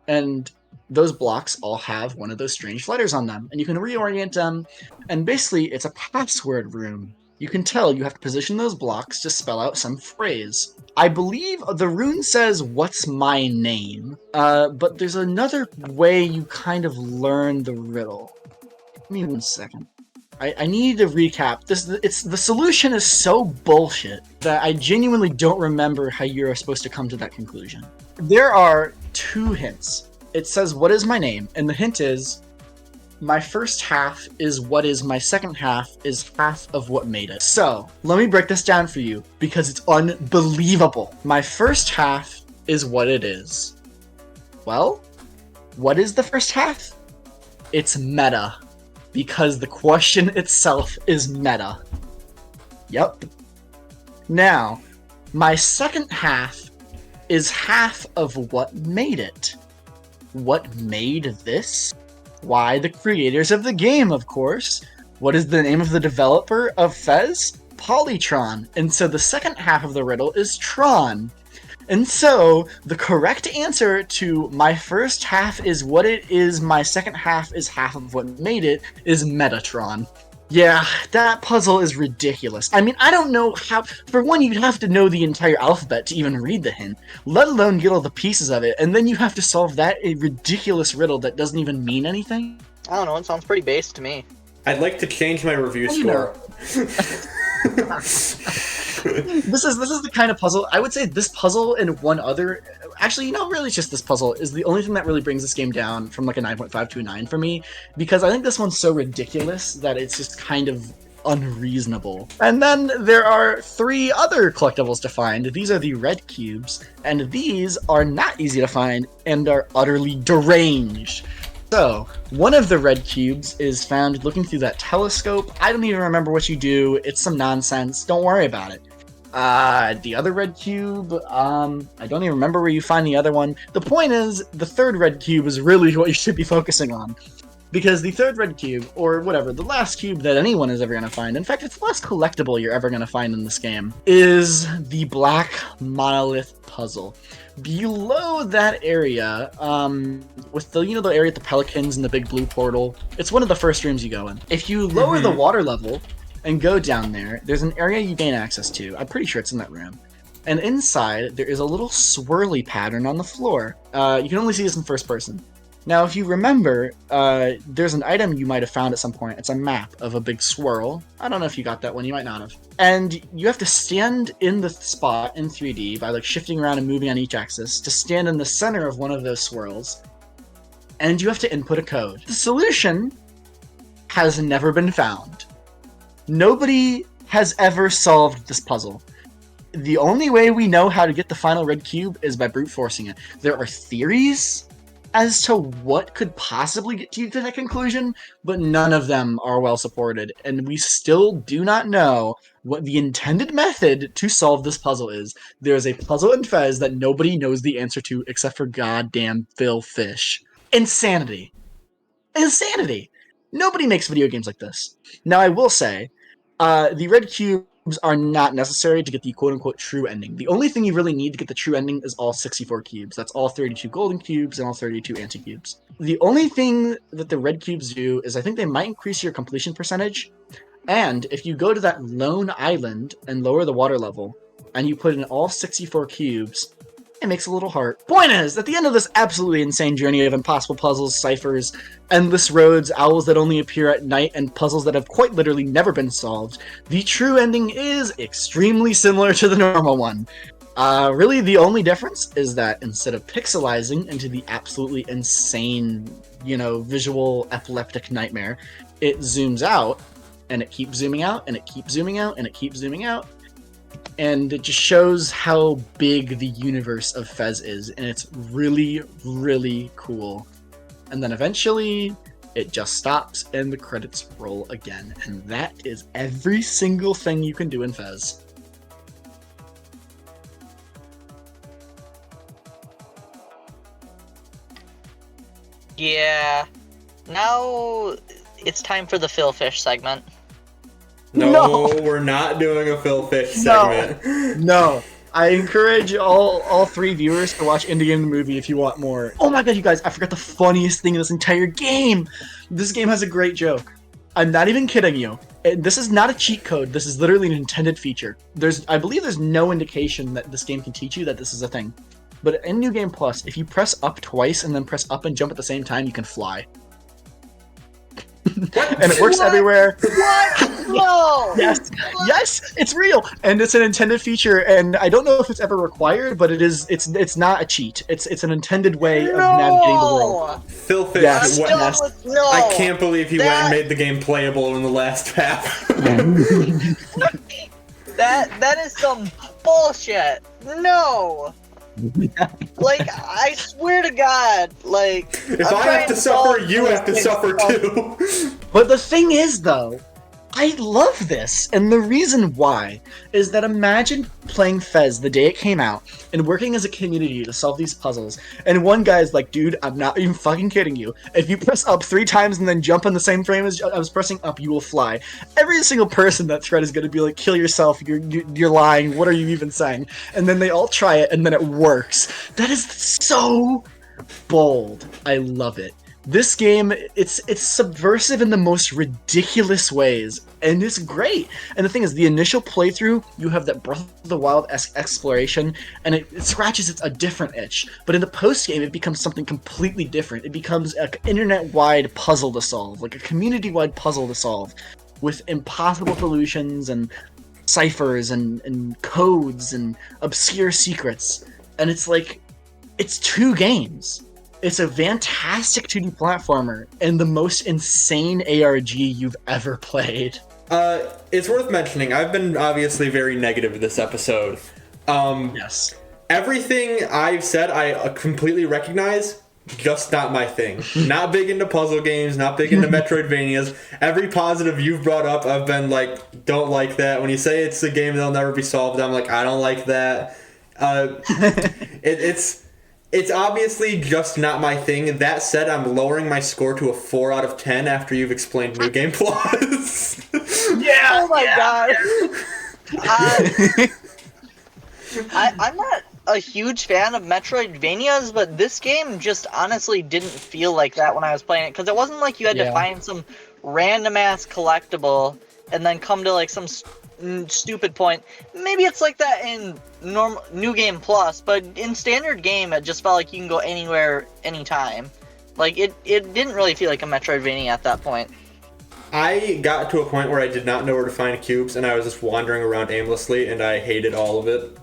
And those blocks all have one of those strange letters on them, and you can reorient them, and basically it's a password room. You can tell you have to position those blocks to spell out some phrase. I believe the rune says, "What's my name?" But there's another way you kind of learn the riddle. Give me 1 second. I need to recap. The solution is so bullshit that I genuinely don't remember how you're supposed to come to that conclusion. There are 2 hints. It says, "What is my name?" And the hint is, my first half is what is, my second half is half of what made it. So, let me break this down for you, because it's unbelievable. My first half is what it is. Well, what is the first half? It's meta, because the question itself is meta. Yep. Now, my second half is half of what made it. What made this? Why, the creators of the game, of course. What is the name of the developer of FEZ? Polytron. And so the second half of the riddle is Tron. And so the correct answer to my first half is what it is, my second half is half of what made it, is Metatron. Yeah, that puzzle is ridiculous. I mean, I don't know how... For one, you'd have to know the entire alphabet to even read the hint, let alone get all the pieces of it, and then you have to solve that ridiculous riddle that doesn't even mean anything? I don't know, it sounds pretty base to me. I'd like to change my review score. This is the kind of puzzle... I would say this puzzle and one other... Actually, really it's just this puzzle is the only thing that really brings this game down from like a 9.5 to a 9 for me, because I think this one's so ridiculous that it's just kind of unreasonable. And then there are 3 other collectibles to find. These are the red cubes, and these are not easy to find and are utterly deranged. So, one of the red cubes is found looking through that telescope. I don't even remember what you do. It's some nonsense. Don't worry about it. The other red cube, I don't even remember where you find the other one. The point is, the third red cube is really what you should be focusing on. Because the third red cube, or whatever, the last cube that anyone is ever going to find, in fact, it's the last collectible you're ever going to find in this game, is the Black Monolith puzzle. Below that area, with the the area at the Pelicans and the big blue portal, it's one of the first rooms you go in. If you lower the water level and go down there, there's an area you gain access to. I'm pretty sure it's in that room. And inside, there is a little swirly pattern on the floor. You can only see this in first person. Now, if you remember, there's an item you might have found at some point. It's a map of a big swirl. I don't know if you got that one. You might not have. And you have to stand in the spot in 3D by like shifting around and moving on each axis to stand in the center of one of those swirls. And you have to input a code. The solution has never been found. Nobody has ever solved this puzzle. The only way we know how to get the final red cube is by brute forcing it. There are theories as to what could possibly get you to that conclusion, but none of them are well supported, and we still do not know what the intended method to solve this puzzle is. There is a puzzle in FEZ that nobody knows the answer to except for goddamn Phil Fish. Insanity. Insanity! Nobody makes video games like this. Now, I will say, the red cubes are not necessary to get the quote-unquote true ending. The only thing you really need to get the true ending is all 64 cubes. That's all 32 golden cubes and all 32 anti-cubes. The only thing that the red cubes do is I think they might increase your completion percentage, and if you go to that lone island and lower the water level, and you put in all 64 cubes, it makes a little heart. Point is, at the end of this absolutely insane journey of impossible puzzles, ciphers, endless roads, owls that only appear at night, and puzzles that have quite literally never been solved, the true ending is extremely similar to the normal one. Really, the only difference is that instead of pixelizing into the absolutely insane, visual epileptic nightmare, it zooms out, and it keeps zooming out, and it keeps zooming out, and it keeps zooming out. And it just shows how big the universe of FEZ is, and it's really, really cool. And then eventually, it just stops and the credits roll again. And that is every single thing you can do in FEZ. Yeah. Now it's time for the Phil Fish segment. No, we're not doing a Phil Fish segment. No. I encourage all three viewers to watch Indie Game the Movie if you want more. Oh my god, you guys, I forgot the funniest thing in this entire game! This game has a great joke. I'm not even kidding you. This is not a cheat code. This is literally an intended feature. I believe there's no indication that this game can teach you that this is a thing. But in New Game Plus, if you press up twice and then press up and jump at the same time, you can fly. And it works everywhere. What? No! Yes, it's real, and it's an intended feature, and I don't know if it's ever required, but it's not a cheat. It's an intended way of navigating the world. Phil Fish, Yes. No! I can't believe he went and made the game playable in the last half. That is some bullshit. No! Like, I swear to God, like... If I have to suffer, you have to suffer too. But the thing is, though, I love this, and the reason why is that imagine playing FEZ the day it came out and working as a community to solve these puzzles, and one guy's like, dude, I'm not even fucking kidding you. If you press up 3 times and then jump in the same frame as I was pressing up, you will fly. Every single person that thread is going to be like, kill yourself, you're lying, what are you even saying? And then they all try it, and then it works. That is so bold. I love it. This game, it's subversive in the most ridiculous ways, and it's great. And the thing is, the initial playthrough, you have that Breath of the Wild-esque exploration, and it scratches a different itch. But in the post-game, it becomes something completely different. It becomes an internet-wide puzzle to solve, like a community-wide puzzle to solve, with impossible solutions and ciphers and codes and obscure secrets. And it's like, it's 2 games. It's a fantastic 2D platformer and the most insane ARG you've ever played. It's worth mentioning, I've been obviously very negative this episode. Yes. Everything I've said, I completely recognize, just not my thing. Not big into puzzle games, not big into Metroidvanias. Every positive you've brought up, I've been like, don't like that. When you say it's a game that'll never be solved, I'm like, I don't like that. It's obviously just not my thing. That said, I'm lowering my score to a 4 out of 10 after you've explained New Game Plus. Yeah. Oh my god. I'm not a huge fan of Metroidvanias, but this game just honestly didn't feel like that when I was playing it, because it wasn't like you had to find some random ass collectible and then come to like some stupid point. Maybe it's like that in New Game Plus, but in standard game it just felt like you can go anywhere, anytime. Like it didn't really feel like a Metroidvania at that point. I got to a point where I did not know where to find cubes, and I was just wandering around aimlessly, and I hated all of it.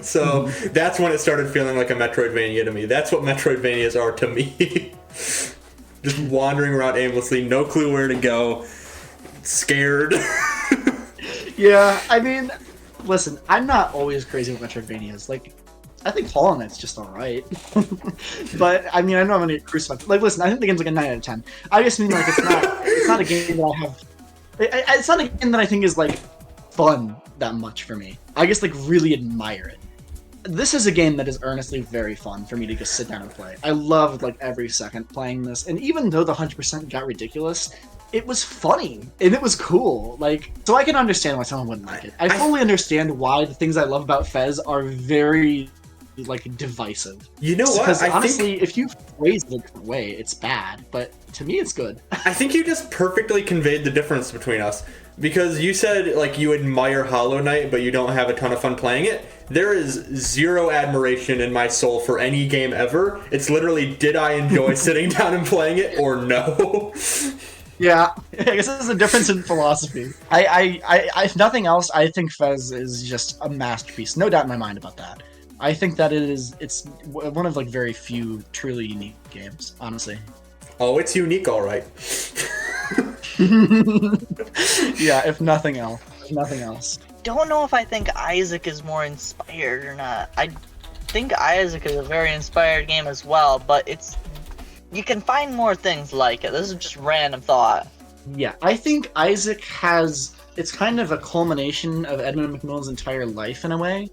So that's when it started feeling like a Metroidvania to me. That's what Metroidvanias are to me. Just wandering around aimlessly, no clue where to go, scared. Yeah, I mean, listen, I'm not always crazy with Metroidvanias. Like, I think Hollow Knight's just alright. But, I mean, I know I'm gonna get crucified. Like, listen, I think the game's like a 9 out of 10. I just mean, like, it's not a game that I have... It's not a game that I think is, like, fun that much for me. I just, like, really admire it. This is a game that is earnestly very fun for me to just sit down and play. I loved, like, every second playing this. And even though the 100% got ridiculous, it was funny and it was cool. Like, so I can understand why someone wouldn't like it. I fully understand why the things I love about FEZ are very, like, divisive. You know what? Because honestly, if you phrase it a different way, it's bad. But to me, it's good. I think you just perfectly conveyed the difference between us. Because you said, like, you admire Hollow Knight, but you don't have a ton of fun playing it. There is zero admiration in my soul for any game ever. It's literally, did I enjoy sitting down and playing it, or no? Yeah, I guess there's a difference in philosophy. If nothing else, I think FEZ is just a masterpiece. No doubt in my mind about that. I think that it's one of, like, very few truly unique games, honestly. Oh, it's unique, all right. Yeah, if nothing else. Don't know if I think Isaac is more inspired or not. I think Isaac is a very inspired game as well, but you can find more things like it. This is just random thought. Yeah, I think Isaac it's kind of a culmination of Edmund McMillen's entire life in a way.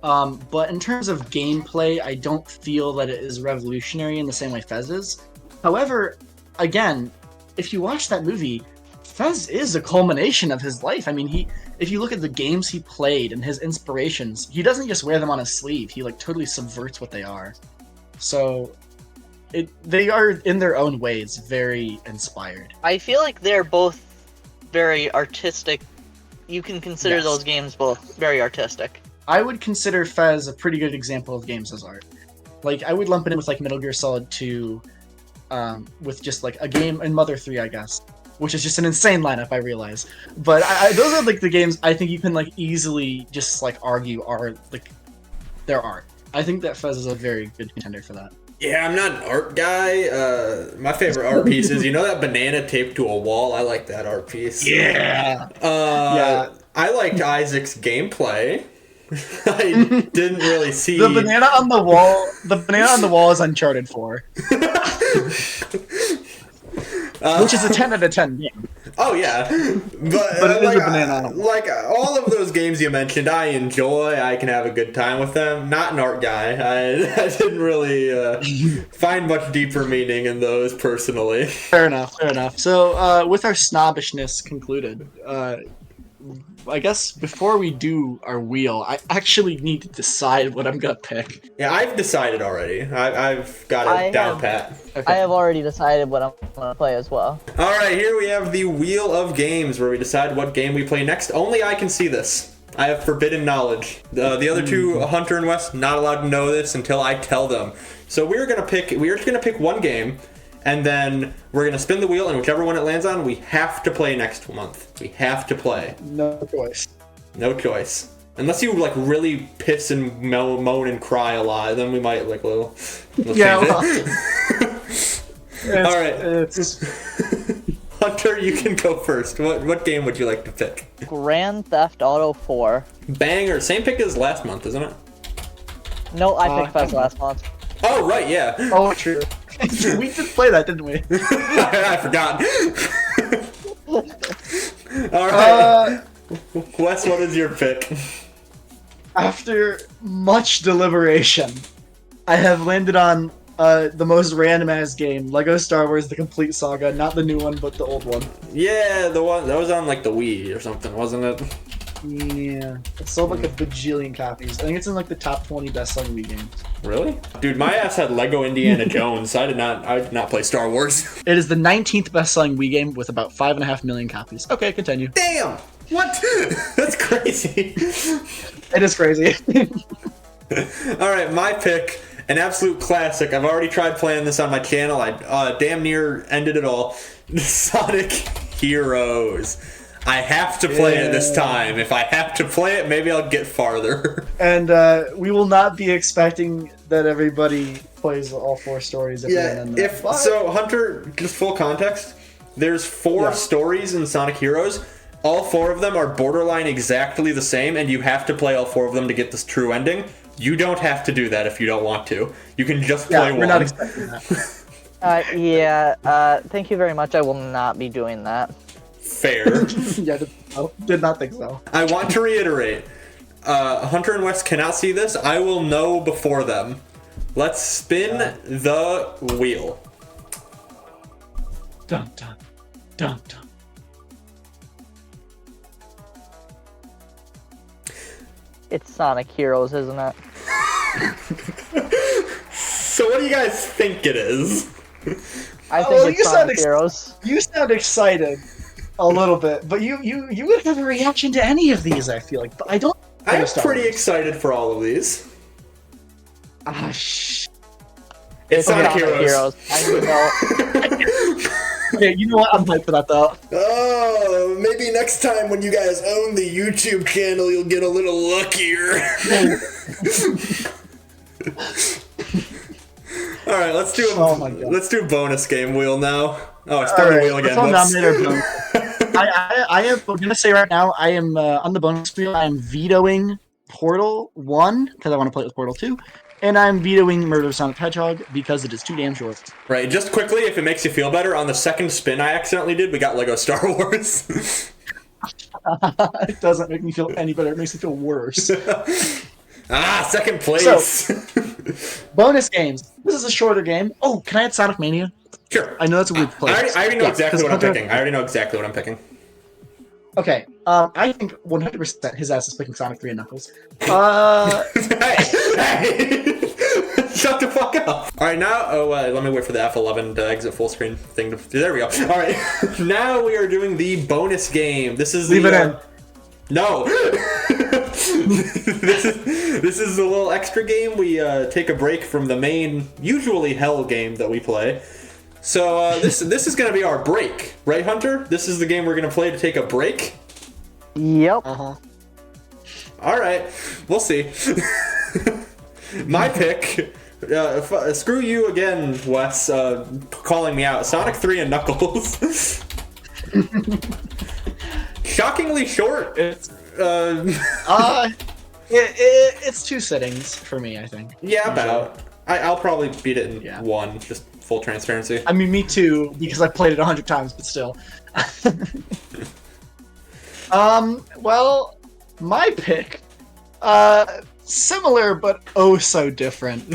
But in terms of gameplay, I don't feel that it is revolutionary in the same way FEZ is. However, again, if you watch that movie, FEZ is a culmination of his life. I mean, if you look at the games he played and his inspirations, he doesn't just wear them on his sleeve. He, like, totally subverts what they are. So they are, in their own ways, very inspired. I feel like they're both very artistic. You can consider Yes. those games both very artistic. I would consider FEZ a pretty good example of games as art. Like, I would lump it in with, like, Metal Gear Solid 2, with just, like, a game, and Mother 3, I guess. Which is just an insane lineup, I realize. But those are, like, the games I think you can, like, easily just, like, argue are, like, their art. I think that FEZ is a very good contender for that. Yeah, I'm not an art guy. My favorite art piece is, you know that banana taped to a wall? I like that art piece. Yeah! I liked Isaac's gameplay. I didn't really see... The banana on the wall is Uncharted 4. Which is a 10 out of 10 game. Oh, yeah. But it is a banana on a wall. Like, all of those games you mentioned, I enjoy. I can have a good time with them. Not an art guy. I didn't really find much deeper meaning in those, personally. Fair enough. So, with our snobbishness concluded, I guess before we do our wheel, I actually need to decide what I'm gonna pick. Yeah, I've decided already. I've got it down pat. Okay. I have already decided what I'm gonna play as well. All right, here we have the Wheel of Games, where we decide what game we play next. Only I can see this. I have forbidden knowledge. The other two, Hunter and Wes, not allowed to know this until I tell them. So we're just gonna pick one game, and then we're gonna spin the wheel, and whichever one it lands on, we have to play next month. We have to play. No choice. No choice. Unless you, like, really piss and moan and cry a lot, then we might, like, little Yeah, change it. All right. Hunter, you can go first. What game would you like to pick? Grand Theft Auto 4. Banger. Same pick as last month, isn't it? No, I picked FEZ last month. Oh, right, yeah. Oh, true. We did play that, didn't we? I forgot. All right. Wes, what is your pick? After much deliberation, I have landed on the most random ass game, Lego Star Wars: The Complete Saga, not the new one, but the old one. Yeah, the one that was on like the Wii or something, wasn't it? Yeah, it sold like a bajillion copies. I think it's in like the top 20 best-selling Wii games. Really? Dude, my ass had Lego Indiana Jones. I did not play Star Wars. It is the 19th best-selling Wii game with about 5.5 million copies. Okay, continue. Damn! What? That's crazy. It is crazy. Alright, my pick, an absolute classic. I've already tried playing this on my channel. I damn near ended it all. Sonic Heroes. I have to play it this time. If I have to play it, maybe I'll get farther. And we will not be expecting that everybody plays all 4 stories. So Hunter, just full context, there's 4 stories in Sonic Heroes. All 4 of them are borderline exactly the same, and you have to play all 4 of them to get this true ending. You don't have to do that if you don't want to. You can just play one. We're not expecting that. Thank you very much. I will not be doing that. Fair. Yeah, did not think so. I want to reiterate, Hunter and Wes cannot see this. I will know before them. Let's spin the wheel. Dun dun dun dun. It's Sonic Heroes, isn't it? So what do you guys think it is? I think it's Sonic Heroes. You sound excited. A little bit, but you would have a reaction to any of these, I feel like. But I don't. I'm pretty excited for all of these. It's Sonic Heroes. I know. Okay, you know what? I'm hyped for that though. Oh, maybe next time when you guys own the YouTube channel, you'll get a little luckier. All right, let's do bonus game wheel now. Oh, it's the wheel again. I am gonna say right now, I am on the bonus wheel. I am vetoing Portal 1 because I want to play it with Portal 2, and I'm vetoing Murder of Sonic the Hedgehog because it is too damn short. Right. Just quickly, if it makes you feel better, on the second spin I accidentally did, we got Lego Star Wars. It doesn't make me feel any better. It makes me feel worse. Second place. So, bonus games. This is a shorter game. Oh, can I add Sonic Mania? Sure. I know that's a weird place. I already know exactly what I'm picking. I already know exactly what I'm picking. Okay. I think 100% his ass is picking Sonic 3 and Knuckles. Hey! Shut the fuck up. All right, now, let me wait for the F11 to exit full screen thing. There we go. All right, now we are doing the bonus game. This is Leave it in. No. This is a little extra game. We take a break from the main, usually hell game that we play. So this is gonna be our break, right, Hunter? This is the game we're gonna play to take a break. Yep. Uh-huh. All right, we'll see. My pick. Screw you again, Wes, calling me out. Sonic 3 and Knuckles. Shockingly short. It's 2 sittings for me, I think. Yeah, about. I'll probably beat it in 1, just full transparency. I mean, me too, because I played it 100 times, but still. Well, my pick, similar but oh so different.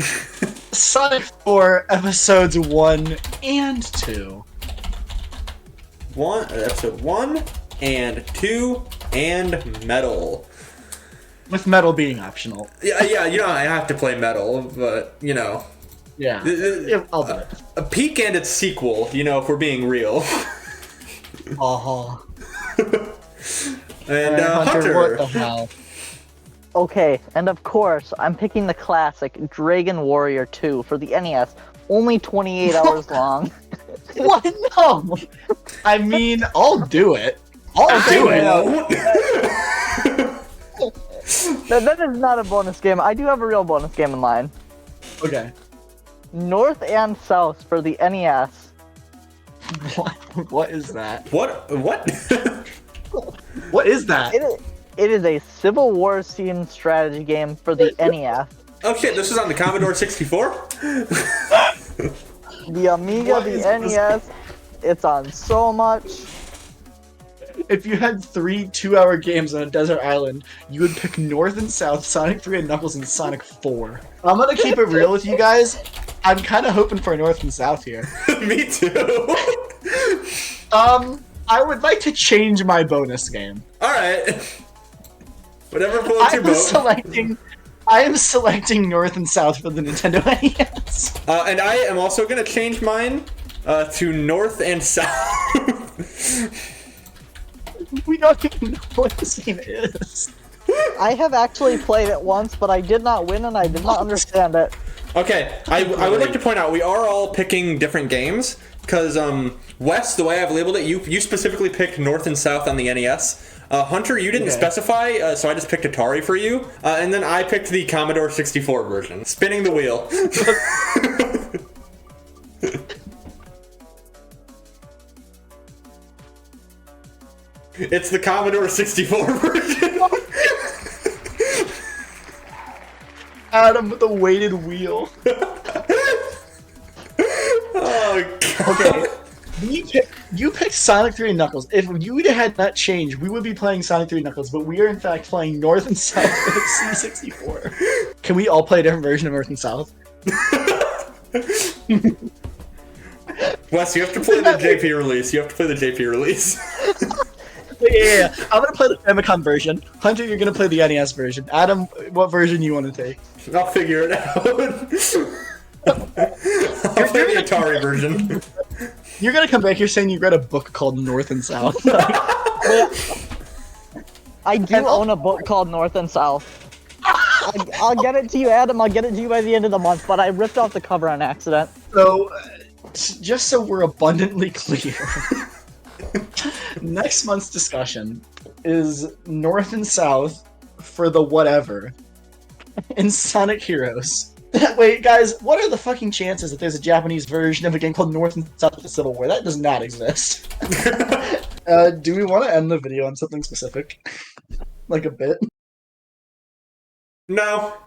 Sonic 4 episodes 1 and 2. Episode 1 and 2 and Metal. With Metal being optional. Yeah, you know, I have to play Metal, but, you know. Yeah, I'll do it. A Peak and its sequel, you know, if we're being real. Uh-huh. And Hunter. What the hell? Okay, and of course, I'm picking the classic Dragon Warrior 2 for the NES. Only 28 hours long. What? No! I mean, I'll do it. I'll do it. That is not a bonus game. I do have a real bonus game in mind. Okay. North and South for the NES. What is that? What? What is that? It is a Civil War themed strategy game for the NES. Oh shit, this is on the Commodore 64? The Amiga, the NES, it's on so much. if you had 3 2-hour games on a desert island, you would pick North and South, Sonic 3 and Knuckles, and Sonic 4. I'm gonna keep it real with you guys. I'm kind of hoping for North and South here. Me too. I would like to change my bonus game. Alright. Whatever floats your boat. I am selecting North and South for the Nintendo NES. And I am also going to change mine to North and South. We don't even know what this game is. I have actually played it once, but I did not win and I did not understand it. Okay, I would like to point out we are all picking different games because Wes, the way I've labeled it, you specifically picked North and South on the NES. Hunter, you didn't specify, so I just picked Atari for you, and then I picked the Commodore 64 version. Spinning the wheel. It's the Commodore 64 version. Adam with a weighted wheel. Oh, God. Okay. You picked Sonic 3 and Knuckles. If you had that change, we would be playing Sonic 3 and Knuckles, but we are in fact playing North and South with C64. Can we all play a different version of North and South? Wes, you have to play the JP release. You have to play the JP release. Yeah. I'm gonna play the Famicom version. Hunter, you're gonna play the NES version. Adam, what version you want to take? I'll figure it out. I'll play the Atari version. You're gonna come back here saying you read a book called North and South. I do own a book called North and South. I'll get it to you, Adam. I'll get it to you by the end of the month, but I ripped off the cover on accident. So, just so we're abundantly clear, next month's discussion is North and South for the whatever in Sonic Heroes. Wait, guys, what are the fucking chances that there's a Japanese version of a game called North and South of the Civil War? That does not exist. Do we want to end the video on something specific? Like a bit? No.